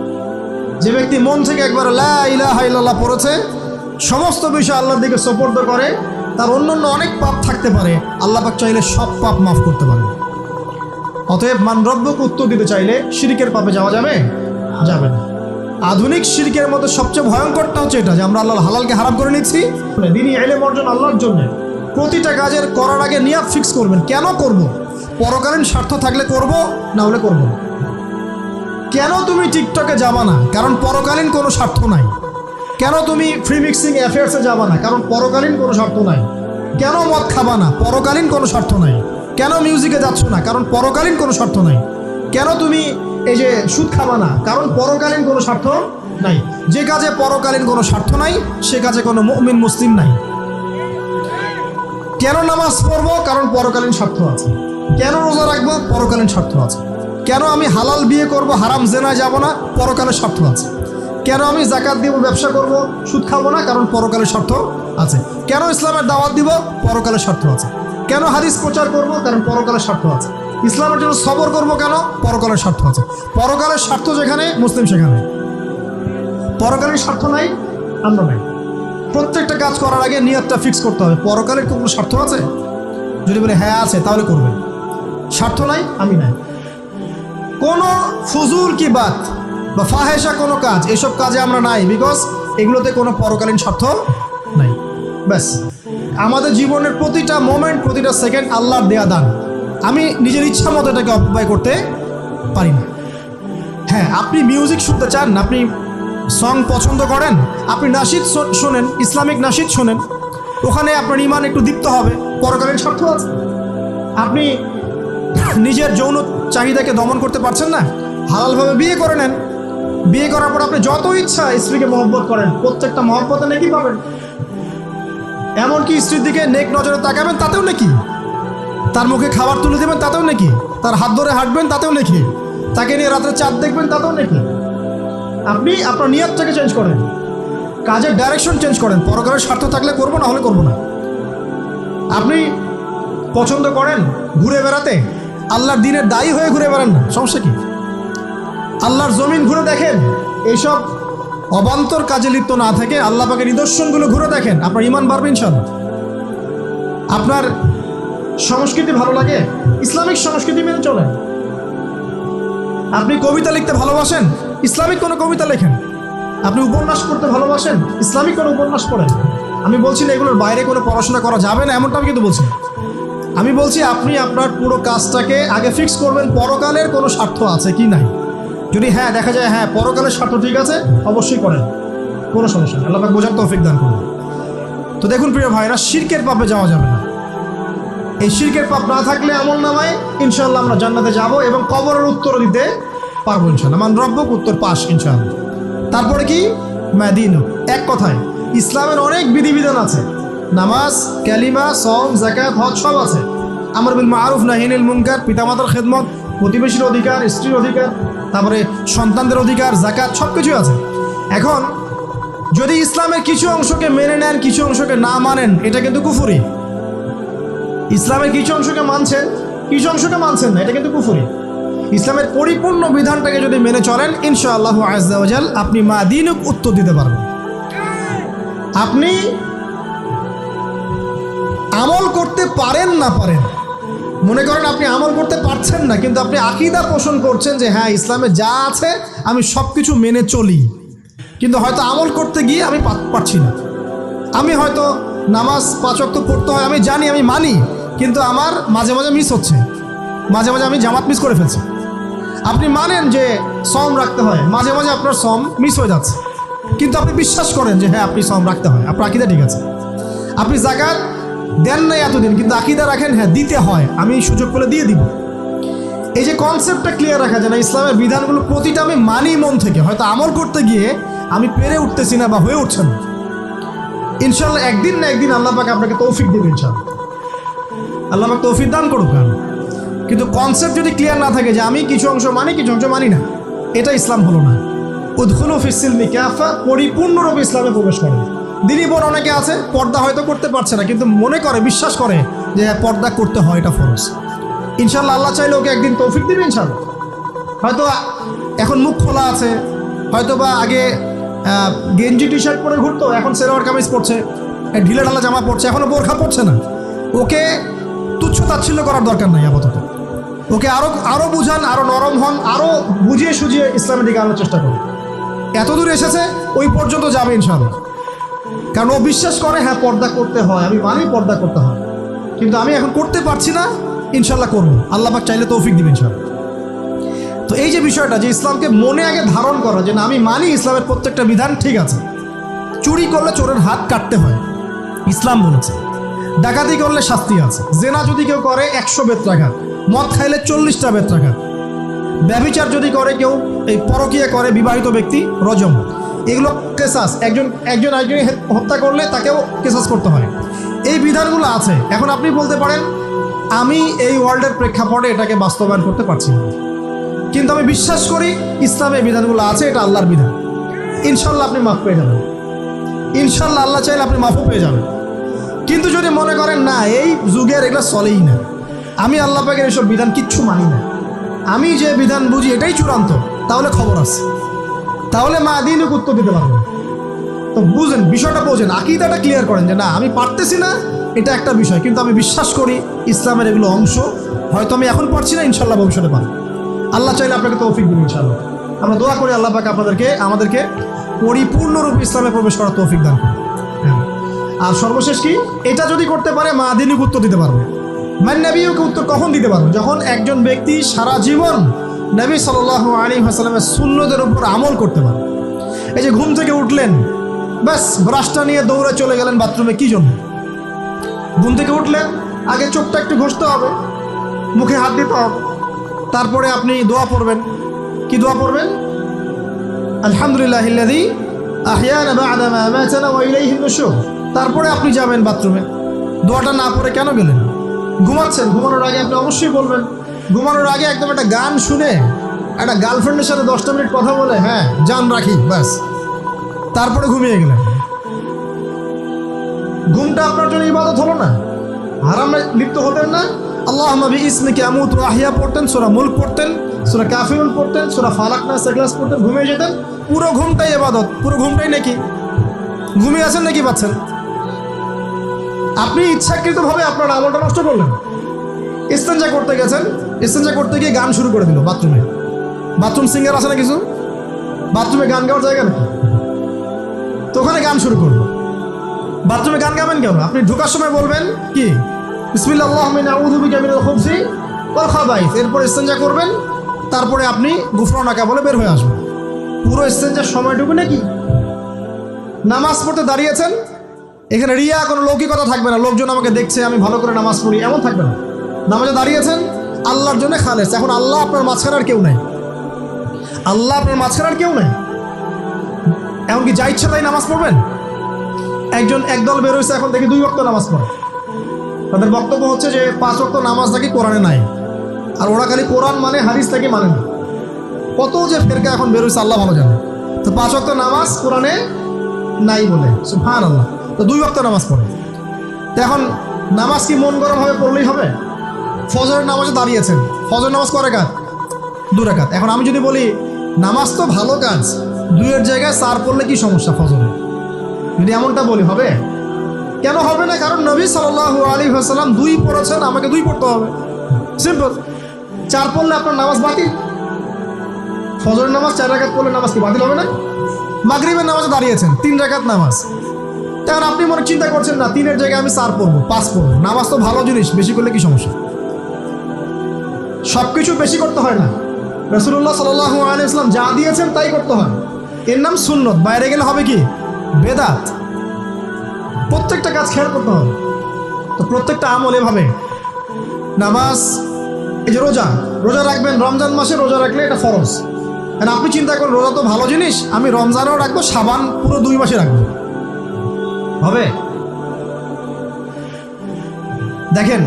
যে ব্যক্তি মন থেকে একবার লা ইলাহা ইল্লাল্লাহ পড়েছে, সমস্ত বিষয় আল্লাহর দিকে সুপর্দ করে, তার অন্যান্য অনেক পাপ থাকতে পারে, আল্লাহ পাক চাইলে সব পাপ মাফ করতে পারে। অতএব মান রব্বকে উত্তর দিতে চাইলে শিরকের পাপে যাওয়া যাবে? যাবে না। আধুনিক শিরকের মধ্যে সবচেয়ে ভয়ঙ্করটা হচ্ছে এটা, যে আমরা আল্লাহর হালালকে হারাম করে নিচ্ছি। দ্বীনি ইলম অর্জন আল্লাহর জন্য প্রতিটা কাজের করার আগে নিয়াত ফিক্স করবেন, কেন করব? পরকালীন স্বার্থ থাকলে করব, না হলে করব না। কেন তুমি টিকটকে যাবা না? কারণ পরকালীন কোনো স্বার্থ নাই। কেন তুমি ফ্রি মিক্সিং অ্যাফেয়ার্সে যাবা না? কারণ পরকালীন কোনো স্বার্থ নাই। কেন মদ খাবা না? পরকালীন কোনো স্বার্থ নাই। কেন মিউজিকে যাচ্ছ না? কারণ পরকালীন কোনো স্বার্থ নাই। কেন তুমি এই যে সুদ খাবা না? কারণ পরকালীন কোনো স্বার্থ নাই। যে কাজে পরকালীন কোনো স্বার্থ নাই, সে কাজে কোনো মুমিন মুসলিম নাই। কেন নামাজ পড়বো? কারণ পরকালীন স্বার্থ আছে। কেন রোজা রাখবো? পরকালীন স্বার্থ আছে। কেন আমি হালাল বিয়ে করব, হারাম জেনায় যাব না? পরকালের স্বার্থ আছে। কেন আমি যাকাত দিব, ব্যবসা করব, সুদ খাবো না? কারণ পরকালের স্বার্থ আছে। কেন ইসলামের দাওয়াত দিব? পরকালের স্বার্থ আছে। কেন হাদিস প্রচার করব? কারণ পরকালের স্বার্থ আছে। ইসলামের জন্য সবর করব কেন? পরকালের স্বার্থ আছে। পরকালের স্বার্থ যেখানে, মুসলিম সেখানে। পরকালের স্বার্থ নাই, আমরা নাই। প্রত্যেকটা কাজ করার আগে নিয়তটা ফিক্স করতে হবে, পরকালের কোনো স্বার্থ আছে? যদি বলে হ্যাঁ আছে, তাহলে করবেন। স্বার্থ নাই, আমি নাই। কোনো ফুজুল কি বাত বা ফাহেসা কোনো কাজ, এসব কাজে আমরা নাই, বিকজ এগুলোতে কোনো পরকালীন স্বার্থ নাই। ব্যাস, আমাদের জীবনের প্রতিটা মোমেন্ট, প্রতিটা সেকেন্ড আল্লাহর দেয়া দান। আমি নিজের ইচ্ছা মতো এটাকে অপব্যয় করতে পারি না। হ্যাঁ, আপনি মিউজিক শুনতে চান, আপনি সং পছন্দ করেন, আপনি নাশিদ শোনেন, ইসলামিক নাশিদ শোনেন, ওখানে আপনার ঈমান একটু দীপ্ত হবে, পরকালীন স্বার্থ আছে। আপনি নিজের যৌন চাহিদাকে দমন করতে পারছেন না, হালালভাবে বিয়ে করে নেন। বিয়ে করার পর আপনি যত ইচ্ছা স্ত্রীকে মহব্বত করেন, প্রত্যেকটা মহব্বতে নেকি পাবেন। এমনকি স্ত্রীর দিকে নেক নজরে তাকাবেন, তাতেও নাকি। তার মুখে খাবার তুলে দেবেন, তাতেও নাকি। তার হাত ধরে হাঁটবেন, তাতেও নাকি। তাকে নিয়ে রাত্রে চাঁদ দেখবেন, তাতেও নাকি। আপনি আপনার নিয়তটাকে চেঞ্জ করেন, কাজের ডাইরেকশন চেঞ্জ করেন। পরকালের স্বার্থ থাকলে করবো, না হলে করবো না। আপনি পছন্দ করেন ঘুরে বেড়াতে, আল্লাহর দিনের দায়ী হয়ে ঘুরে বেড়ান না, সমস্যা কি? আল্লাহর জমিন ঘুরে দেখেন, এইসব অবান্তর কাজে লিপ্ত না থেকে আল্লাহ পাকের নিদর্শনগুলো ঘুরে দেখেন, আপনার ঈমান বাড়বে ইনশাআল্লাহ। আপনার সংস্কৃতি ভালো লাগে, ইসলামিক সংস্কৃতি মেনে চলেন। আপনি কবিতা লিখতে ভালোবাসেন, ইসলামিক কোনো কবিতা লেখেন। আপনি উপন্যাস পড়তে ভালোবাসেন, ইসলামিক কোনো উপন্যাস পড়েন। আমি বলছি না এগুলোর বাইরে কোনো পড়াশোনা করা যাবে না, এমনটা আমি কিন্তু বলছি। আমি বলছি আপনি আপনার পুরো কাজটাকে আগে ফিক্স করবেন, পরকালের কোনো স্বার্থ আছে কি নাই। যদি হ্যাঁ দেখা যায় হ্যাঁ পরকালের স্বার্থ ঠিক আছে, অবশ্যই করেন, কোনো সমস্যা নেই। আল্লাহ পাক বোঝার তৌফিক দান করুন। তো দেখুন প্রিয় ভাইরা, শিরকের পাপে যাওয়া যাবে না। এই শিরকের পাপ না থাকলে আমল নামায় ইনশাআল্লাহ আমরা জান্নাতে যাব এবং কবরের উত্তর দিতে পারবো ইনশাআল্লাহ। মান রব্বুক, উত্তর পাস ইনশাআল্লাহ। তারপরে কি? মাদিনু। এক কথায় ইসলামের অনেক বিধিবিধান আছে, নামাজ, কালিমা, সওম, যাকাত, হজ সব আছে। আমর বিল মারুফ, নাহি আনিল মুনকার, পিতামাতার খেদমত, প্রতিবেশীর অধিকার, স্ত্রীর অধিকার, তারপরে সন্তানদের অধিকার, যাকাত, সব কিছুই আছে। এখন যদি ইসলামের কিছু অংশকে মেনে নেন, কিছু অংশকে না মানেন, এটা কিন্তু কুফরি। ইসলামের কিছু অংশকে মানছেন, কিছু অংশকে মানছেন না, এটা কিন্তু কুফরি। ইসলামের পরিপূর্ণ বিধানটাকে যদি মেনে চলেন, ইনশাআল্লাহ আযজা ওয়া জাল আপনি মাদিনুক উত্তর দিতে পারবেন। আপনি আমল করতে পারেন না পারেন, মনে করেন আপনি আমল করতে পারছেন না, কিন্তু আপনি আকীদা পোষণ করছেন যে হ্যাঁ ইসলামে যা আছে আমি সব কিছু মেনে চলি, কিন্তু হয়তো আমল করতে গিয়ে আমি পারছি না। আমি হয়তো নামাজ 5 ওয়াক্ত পড়তে হয়, আমি জানি, আমি মানি, কিন্তু আমার মাঝে মাঝে মিস হচ্ছে, মাঝে মাঝে আমি জামাত মিস করে ফেলছি। আপনি মানেন যে সওম রাখতে হয়, মাঝে মাঝে আপনার সওম মিস হয়ে যাচ্ছে, কিন্তু আপনি বিশ্বাস করেন যে হ্যাঁ আপনি সওম রাখতে হয়, আপনার আকীদা ঠিক আছে। আপনি যাকাত দেন নাই এতদিন, কিন্তু আকীদা রাখেন হ্যাঁ দিতে হয়, আমি সুযোগ পেলে দিয়ে দিব। এই যে কনসেপ্টটা ক্লিয়ার রাখা যায় না, ইসলামের বিধানগুলো প্রতিটা আমি মানি মন থেকে, হয়তো আমল করতে গিয়ে আমি পেরে উঠতেছি না বা হয়ে উঠছে না। ইনশাআল্লাহ একদিন না একদিন আল্লাহ পাক আপনাকে তৌফিক দেবে ইনশাআল্লাহ, আল্লাহ পাক তৌফিক দান করুক। কিন্তু কনসেপ্ট যদি ক্লিয়ার না থাকে যে আমি কিছু অংশ মানি, কিছু অংশ মানি না, এটা ইসলাম হলো না। উদখুলু ফিস-সিলমি কাফা, পরিপূর্ণরূপে ইসলামে প্রবেশ করেন। দিনী বোন অনেকে আছে পর্দা হয়তো করতে পারছে না, কিন্তু মনে করে, বিশ্বাস করে যে পর্দা করতে হয়, এটা ফরজ। ইনশাআল্লাহ আল্লাহ চাইলে ওকে একদিন তৌফিক দিবে ইনশাআল্লাহ। হয়তো এখন মুখ খোলা আছে, হয়তো বা আগে গেঞ্জি টি শার্ট পরে ঘুরতো, এখন সেলোয়ার কামিজ পরছে, ঢিলে ঢালা জামা পরছে, এখনো বোরখা পরছে না। ওকে তুচ্ছ তাচ্ছিল্য করার দরকার নাই আপাতত, ওকে আরো বুঝান, আরো নরম হন, আরো বুঝিয়ে সুঝিয়ে ইসলামের দিকে আনার চেষ্টা করুন। এত দূর এসেছে, ওই পর্যন্ত যাবে ইনশাআল্লাহ। কারণ ও বিশ্বাস করে হ্যাঁ পর্দা করতে হয়, আমি মানি পর্দা করতে হয়, কিন্তু আমি এখন করতে পারছি না, ইনশাআল্লাহ করবো, আল্লাহ পাক চাইলে তৌফিক দিবেন ইনশাআল্লাহ। তো এই যে বিষয়টা, যে ইসলামকে মনে আগে ধারণ করা, যে না আমি মানি ইসলামের প্রত্যেকটা বিধান ঠিক আছে। চুরি করলে চোরের হাত কাটতে হয়, ইসলাম বলেছে। ডাকাতি করলে শাস্তি আছে। জেনা যদি কেউ করে 100 বেত্রাঘাত, মদ খাইলে 40টা বেত্রাঘাত, ব্যভিচার যদি করে কেউ, এই পরকীয়া করে বিবাহিত ব্যক্তি, রজম। এগুলো কেসাস, একজন একজনকে হত্যা করলে তাকেও কেসাস করতে হয়। এই বিধানগুলো আছে। এখন আপনি বলতে পারেন আমি এই ওয়ার্ল্ডের প্রেক্ষাপটে এটাকে বাস্তবায়ন করতে পারছি না, কিন্তু আমি বিশ্বাস করি ইসলামে বিধানগুলো আছে, এটা আল্লাহর বিধান। ইনশাআল্লাহ আপনি মাফ পেয়ে যাবেন, ইনশাআল্লাহ আল্লাহ চাইলে আপনি মাফও পেয়ে যাবেন। কিন্তু যদি মনে করেন না এই যুগের এগুলো চলেই না, আমি আল্লাহ পাকের এসব বিধান কিচ্ছু মানি না, আমি যে বিধান বুঝি এটাই চূড়ান্ত, তাহলে খবর আছে, তাহলে মাদিনুক উত্তর দিতে পারবেন। তো বুঝেন, বিষয়টা বোঝেন, আকীদাটা ক্লিয়ার করেন যে না আমি পারতেছি না, এটা একটা বিষয়, কিন্তু আমি বিশ্বাস করি ইসলামের এগুলো অংশ, হয়তো আমি এখন পারছি না, ইনশাআল্লাহ ভবিষ্যতে পারবো। আল্লাহ চাইলে আপনাকে তৌফিক দিন ইনশাআল্লাহ। আমরা দোয়া করি আল্লাহ পাক আমাদেরকে পরিপূর্ণরূপে ইসলামে প্রবেশ করার তৌফিক দান করুন। আর সর্বশেষ কি, এটা যদি করতে পারে মাদিনিক উত্তর দিতে পারবে। মান নবিয়ুকা উত্তর কখন দিতে পারবে? যখন একজন ব্যক্তি সারা জীবন নবী সাল্লাল্লাহু আলাইহি ওয়াসাল্লামের সুন্নতের উপর আমল করতে পারে। এই যে ঘুম থেকে উঠলেন, ব্যাস ব্রাশটা নিয়ে দৌড়ে চলে গেলেন বাথরুমে, কি জন্য? ঘুম থেকে উঠলেন, আগে চোখটা একটু ঘষতে হবে, মুখে হাত দিতে হবে, তারপরে আপনি দোয়া পড়বেন। কি দোয়া পড়বেন? আলহামদুলিল্লাহিল্লাযী আহইয়ানা বা'দা মা আমাতানা ওয়া ইলাইহিন নুশুর। তারপরে আপনি যাবেন বাথরুমে। দোয়াটা না পড়ে কেন গেলেন? ঘুমাচ্ছেন, ঘুমানোর আগে আপনি অবশ্যই বলবেন। ঘুমানোর আগে একদম একটা গান শুনে, একটা গার্লফ্রেন্ডের সাথে 10টা মিনিট কথা বলে, হ্যাঁ জান রাখি, ব্যাস, তারপরে ঘুমিয়ে গেলেন। ঘুমটা আপনার জন্য ইবাদত হলো না? হারামে লিপ্ত হতেন না? আল্লাহুম্মা বিইসমিকা আমুতু ওয়া আহইয়া পড়তেন, সূরা মুলক পড়তেন, সূরা কাফিরুন পড়তেন, সূরা ফালাক নাস ইখলাস পড়তেন, ঘুমিয়ে যেতেন। পুরো ঘুমটাই ইবাদত, পুরো ঘুমটাই নাকি? ঘুমিয়ে আছেন নাকি পাচ্ছেন? আপনি ইচ্ছাকৃতভাবে আপনার আমলটা নষ্ট করলেন। ইস্তেঞ্জা করতে গেছেন, ইস্তেঞ্জা করতে গিয়ে গান শুরু করে দিল বাথরুমে। বাথরুম সিঙ্গার আছে না কিছু? বাথরুমে গান গাওয়ার জায়গা নাকি? তো ওখানে গান শুরু করলো। বাথরুমে গান গাবেন কেন? আপনি ঢোকার সময় বলবেন কি, বিসমিল্লাহ আল্লাহুম্মা ইন্নী আউযু বিকা মিনাল খুবসি ওয়াল খাবাইস। এরপর ইস্তেঞ্জা করবেন, তারপরে আপনি গুফরানাকা বলে বের হয়ে আসবেন। পুরো ইস্তেঞ্জার সময়টুকু নাকি? নামাজ পড়তে দাঁড়িয়েছেন, এখানে রিয়া কোনো লৌকিকতা থাকবে না, লোকজন আমাকে দেখছে আমি ভালো করে নামাজ পড়ি, এমন থাকবে না। নামাজে দাঁড়িয়েছেন আল্লাহর জন্য খালেস। এখন আল্লাহ আপনার মাঝখানে আর কেউ নাই, আল্লাহ আপনার মাঝখানে আর কেউ নাই। এমনকি যা ইচ্ছা তাই নামাজ পড়বেন। একদল বের হয়েছে, এখন দেখি 2 ওয়াক্ত নামাজ পড়ে। তাদের বক্তব্য হচ্ছে যে 5 ওয়াক্ত নামাজ নাকি কোরআনে নাই, আর ওরা খালি কোরআন মানে হাদিস নাকি মানে না। কত যে ফেরকা এখন বের হয়েছে আল্লাহ ভালো জানে। তো 5 ওয়াক্ত নামাজ কোরআনে নাই বলে, সুবহানাল্লাহ। তো 2 ওয়াক্ত নামাজ পড়ে। তো এখন নামাজ কি মন গরম ভাবে পড়লেই হবে? ফজরের নামাজে দাঁড়িয়েছেন, ফজর নামাজ কয় রাকাত? 2 রাকাত। এখন আমি যদি বলি নামাজ তো ভালো কাজ, 2-এর জায়গায় 4 পড়লে কি সমস্যা ফজরে? যদি এমনটা বলি হবে? কেন হবে না? কারণ নবী সাল্লাল্লাহু আলাইহি ওয়াসাল্লাম 2 পড়েছেন, আমাকে 2 পড়তে হবে, সিম্পল। 4 পড়লে আপনার নামাজ বাতিল। ফজরের নামাজ 4 রাকাত পড়লে নামাজ কি বাতিল হবে না? মাগরিবের নামাজে দাঁড়িয়েছেন, 3 রাকাত নামাজ। তখন আপনি মনে চিন্তা করছেন না 3-এর জায়গায় আমি 4 পড়বো, 5 পড়বো। নামাজ তো ভালো জিনিস, বেশি করলে কি সমস্যা? সব কিছু বেশি করতে হয় না। রাসূলুল্লাহ সাল্লাল্লাহু আলাইহি ওয়াসাল্লাম যা দিয়েছেন তাই করতে হয়। এর নাম সুন্নত। বাইরে গেলে হবে কি? বেদাত। প্রত্যেকটা কাজ খেয়াল করতে হবে। তো প্রত্যেকটা আমল এভাবে। নামাজ, এই যে রোজা রাখবেন, রমজান মাসে রোজা রাখলে এটা ফরজ। আর আপনি চিন্তা করেন রোজা তো ভালো জিনিস, আমি রমজানেও রাখবো, শাবান পুরো 2 মাসে রাখবো, হবে? দেখেন,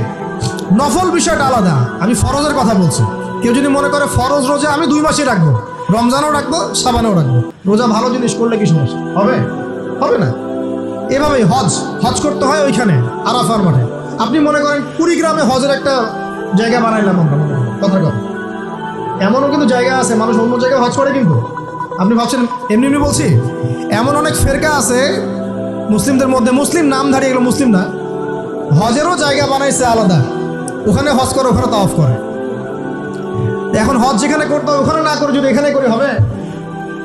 নফল বিষয়টা আলাদা, আমি ফরজের কথা বলছি। কেউ যদি মনে করে ফরজ রোজা আমি 2 মাসে রাখবো, রমজানও রাখবো, শাবানেও রাখবো, রোজা ভালো জিনিস করলে কি সমস্যা? হবে? হবে না। এভাবেই হজ করতে হয় ওইখানে আরাফার মাঠে। আপনি মনে করেন কুড়িগ্রামে হজের একটা জায়গা বানাইলাম আমরা, কথা এমনও কিন্তু জায়গা আছে মানুষ অন্য জায়গায় হজ করে, কিন্তু আপনি ভাবছেন এমনি বলছি। এমন অনেক ফেরকা আছে মুসলিমদের মধ্যে, মুসলিম নামধারী, এগুলো মুসলিম না, হজেরও জায়গা বানাইছে আলাদা, ওখানে হজ করে, ওখানে তাওয়াফ করে। এখন হজ যেখানে করতে হবে ওখানে না করে যদি এখানে করে হবে?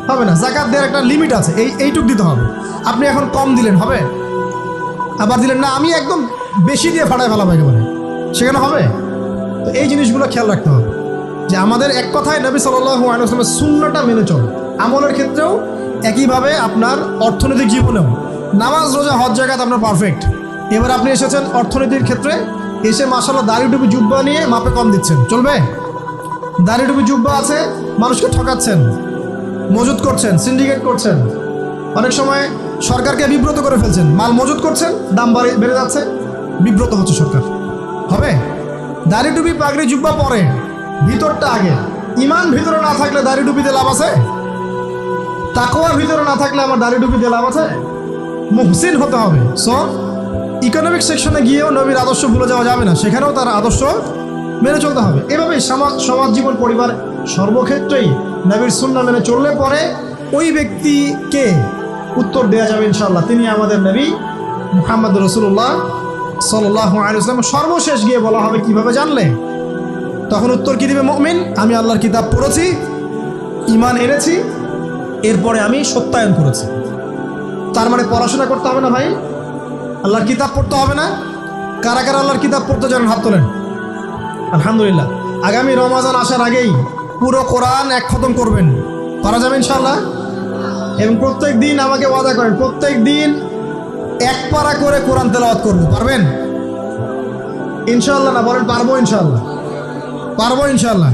হবে না। যাকাত দেওয়ার একটা লিমিট আছে, এইটুক দিতে হবে। আপনি এখন কম দিলেন, হবে? আবার দিলেন না আমি একদম বেশি দিয়ে ফাটায় ফেলাবো একেবারে, সেখানে হবে? তো এই জিনিসগুলো খেয়াল রাখতে হবে যে আমাদের এক কথায় নবী সাল্লাল্লাহু আলাইহি ওয়াসাল্লামের সুন্নাহটা মেনে চল। আমলের ক্ষেত্রেও একইভাবে, আপনার অর্থনৈতিক জীবনেও। নামাজ, রোজা, হজ, জাকাত আপনার পারফেক্ট। এবার আপনি এসেছেন অর্থনীতির ক্ষেত্রে, এসে মাশাআল্লাহ দাড়ি টুপি জুব্বা নিয়ে মাপে কম দিচ্ছেন, চলবে? দাড়ি টুপি জুব্বা আছে, মানুষকে ঠকাচ্ছেন, মজুত করছেন, সিন্ডিকেট করছেন, অনেক সময় সরকারকে বিব্রত করে ফেলছেন, মাল মজুত করছেন, দাম বেড়ে যাচ্ছে, বিব্রত হচ্ছে সরকার, হবে? দাড়ি টুপি পাগড়ি জুব্বা পরে, ভিতরটা আগে। ইমান ভিতরে না থাকলে দাড়ি টুপিতে লাভ আছে? তাকওয়া ভিতরে না থাকলে আমার দাড়ি টুপিতে লাভ আছে? মুহসিন হতে হবে। সো ইকোনমিক সেকশনে গিয়েও নবীর আদর্শ ভুলে যাওয়া যাবে না, সেখানেও তার আদর্শ মেনে চলতে হবে। এভাবেই সমাজ জীবন, পরিবার, সর্বক্ষেত্রেই নবীর সুন্নাহ মেনে চললে পরে ওই ব্যক্তিকে উত্তর দেওয়া যাবে ইনশাআল্লাহ, তিনি আমাদের নবী মুহাম্মদ রাসূলুল্লাহ সাল্লাল্লাহু আলাইহি ওয়াসাল্লাম। সর্বশেষ গিয়ে বলা হবে কিভাবে জানলে? তখন উত্তর কি দিবে মুমিন? আমি আল্লাহর কিতাব পড়েছি, ঈমান এনেছি, এরপরে আমি সত্যায়ন করেছি। তার মানে পড়াশোনা করতে হবে না ভাই? আল্লাহর কিতাব পড়তে হবে না? কারা কারা আল্লাহর কিতাব পড়তে জানেন হাত তোলেন। আলহামদুলিল্লাহ। আগামী রমাজান আসার আগেই পুরো কোরআন এক খতম করবেন, পারা যাবে ইনশাআল্লাহ। এবং প্রত্যেক দিন আমাকে ওয়াদা করেন, প্রত্যেক দিন এক পারা করে কোরআন তেলাওয়াত করব, পারবেন ইনশাআল্লাহ? না বলেন পারবো ইনশাআল্লাহ? পারবো ইনশাআল্লাহ।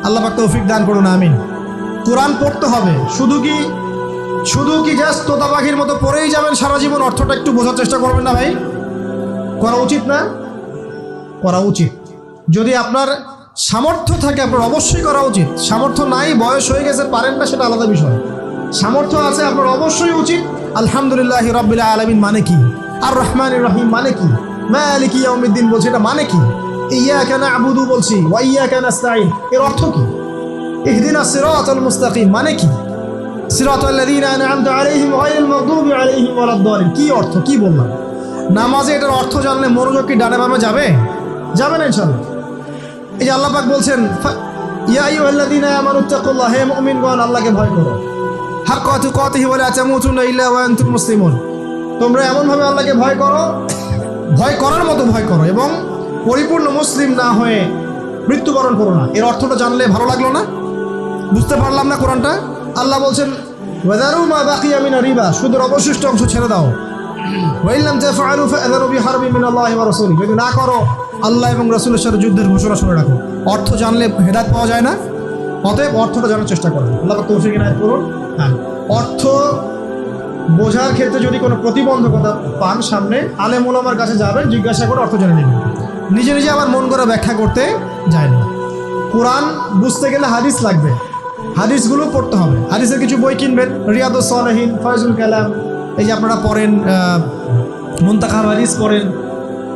আল্লাহ পাক তৌফিক দান করুন, আমিন। কোরআন পড়তে হবে, শুধু কি জাস্ট তোতা পাখির মতো পড়েই যাবেন সারা জীবন? অর্থটা একটু বোঝার চেষ্টা করবেন না ভাই? করা উচিত না? করা উচিত। যদি আপনার সামর্থ্য থাকে আপনার অবশ্যই করা উচিত। সামর্থ্য নাই, বয়স হয়ে গেছে, পারেন না, সেটা আলাদা বিষয়। সামর্থ্য আছে আপনার অবশ্যই উচিত। আলহামদুলিল্লাহি রাব্বিল আলামিন মানে কি? আর রহমানির রহিম মানে কি? মালিকি ইয়াউমিদ্দিন বলছি, এটা মানে কি? ইয়্যাকা না'বুদু বলছি, ওয়া ইয়্যাকা নাস্তাঈন, এর অর্থ কি? ইহদিনাস সিরাতাল মুস্তাকিম মানে কি? সিরাতাল লাযীনা আন'আমতা আলাইহিম গায়রিল মাগদুবি আলাইহিম ওয়ালাদ-দাল্লিন, কি অর্থ, কি বললাম? নামাজে এটার অর্থ জানলে মনোযোগ কি ডানে বামে যাবে? যাবে না ইনশাআল্লাহ। এই যে আল্লাহ পাক বলছেন, ইয়া আইয়ুহাল্লাযীনা আমানুত্তাকুল্লাহ, হে মুমিনগণ আল্লাহকে ভয় করো, হাক্কা তুকাতিহি ওয়া লা তামুতুন্না ইল্লা ওয়া আনতুম মুসলিমুন, তোমরা এমনভাবে আল্লাহকে ভয় করো, ভয় করার মতো ভয় করো, এবং পরিপূর্ণ মুসলিম না হয়ে মৃত্যুবরণ করো না। এর অর্থটা জানলে ভালো লাগলো না? বুঝতে পারলাম না কোরআনটা? আল্লাহ বলছেন ওয়াযারু মা বাকিয়া মিনা রিবা, সুদের অবশিষ্ট অংশ ছেড়ে দাও। ওয়া ইল্লাম তাফআলু ফাআযারু বিহারবিন মিনাল্লাহি ওয়া রাসূলিহি, যদি না করো আল্লাহ এবং রাসূলের সাথে যুদ্ধের ঘোষণা শুনে রাখো। অর্থ জানলে হেদায়েত পাওয়া যায় না? অতএব অর্থটা জানার চেষ্টা করো। আল্লাহ পাক তৌফিক ইনায়াত করুন। হ্যাঁ, অর্থ বোঝার ক্ষেত্রে যদি কোনো প্রতিবন্ধকতা পান সামনে, আলেম ওলামার কাছে যাবেন, জিজ্ঞাসা করে অর্থ জেনে নেবেন। নিজে নিজে আবার মন করে ব্যাখ্যা করতে যায় না। কোরআন বুঝতে গেলে হাদিস লাগবে, হাদিসগুলো পড়তে হবে। হাদিসের কিছু বই কিনবেন, রিয়াদুস সালেহিন, ফয়জুল কালাম, এই যে আপনারা পড়েন, মুনতাখাব হাদিস পড়েন,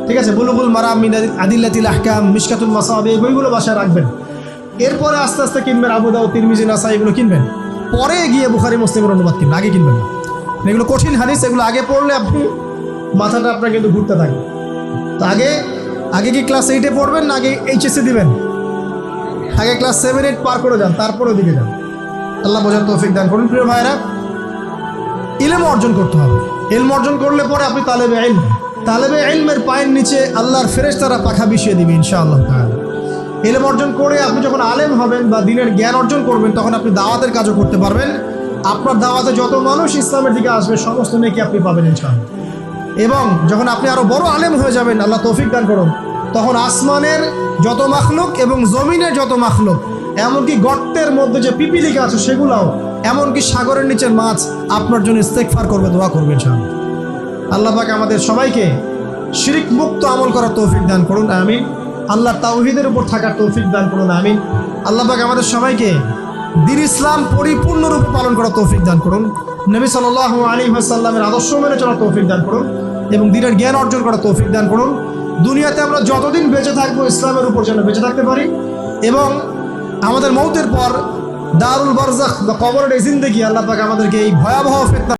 ঠিক আছে, বুলুগুল মারাম মিন আদিল্লাতিল আহকাম, মিশকাতুল মাসাবি, এই বইগুলো বাসায় রাখবেন। এরপরে আস্তে আস্তে কিনবেন আবু দাউদ, তিরমিজি, নাসাই, এগুলো কিনবেন। পরে গিয়ে বুখারী মুসলিমের অনুবাদ কিনবেন, আগে কিনবেন না। এগুলো কঠিন হাদিস, এগুলো আগে পড়লে আপনি মাথাটা আপনার কিন্তু ঘুরতে থাকে। তো আগে কি ক্লাস 8-এ পড়বেন না আগে এইচএসসি দিবেন? আগে ক্লাস 7-8 পার করে যান, তারপরে ওদিকে যান। আল্লাহ বোঝার তৌফিক দান করুন। প্রিয় ভাইরা, ইলম অর্জন করতে হবে। ইলম অর্জন করলে পরে আপনি তালেবে ইলম, তালেবে ইলমের পায়ের নিচে আল্লাহর ফেরেশতারা পাখা বিছিয়ে দিবে ইনশাআল্লাহ তাআলা। ইলম অর্জন করে আপনি যখন আলেম হবেন বা দ্বীনের জ্ঞান অর্জন করবেন, তখন আপনি দাওয়াতের কাজও করতে পারবেন। আপনার দাওয়াতে যত মানুষ ইসলামের দিকে আসবে সমস্ত নেকি আপনি পাবেন ইনশাআল্লাহ। এবং যখন আপনি আরো বড় আলেম হয়ে যাবেন, আল্লাহ তৌফিক দান করুন, তখন আসমানের যত মাখলুক এবং জমিনের যত মাখলুক, এমনকি গর্তের মধ্যে যে পিপিলিকা আছে সেগুলাও, এমনকি সাগরের নিচের মাছ আপনার জন্য ইস্তেগফার করবে, দোয়া করবে ইনশাআল্লাহ। আল্লাহ পাক আমাদের সবাইকে শিরক মুক্ত আমল করার তৌফিক দান করুন, আমিন। আল্লাহ তাওহীদের উপর থাকার তৌফিক দান করুন, আমিন। আল্লাহ পাক আমাদের সবাইকে দ্বীন ইসলাম পরিপূর্ণরূপে পালন করার তৌফিক দান করুন, নবী সাল্লাল্লাহু আলাইহি ওয়াসাল্লামের আদর্শ মেনে চলার তৌফিক দান করুন, এবং দ্বীনের জ্ঞান অর্জন করার তৌফিক দান করুন। দুনিয়াতে আমরা যতদিন বেঁচে থাকবো ইসলামের উপর যেন বেঁচে থাকতে পারি, এবং আমাদের মৌতের পর দারুল বারজাখ বা কবরের জিন্দেগি আল্লাহ পাক আমাদেরকে এই ভয়াবহ ফিতনা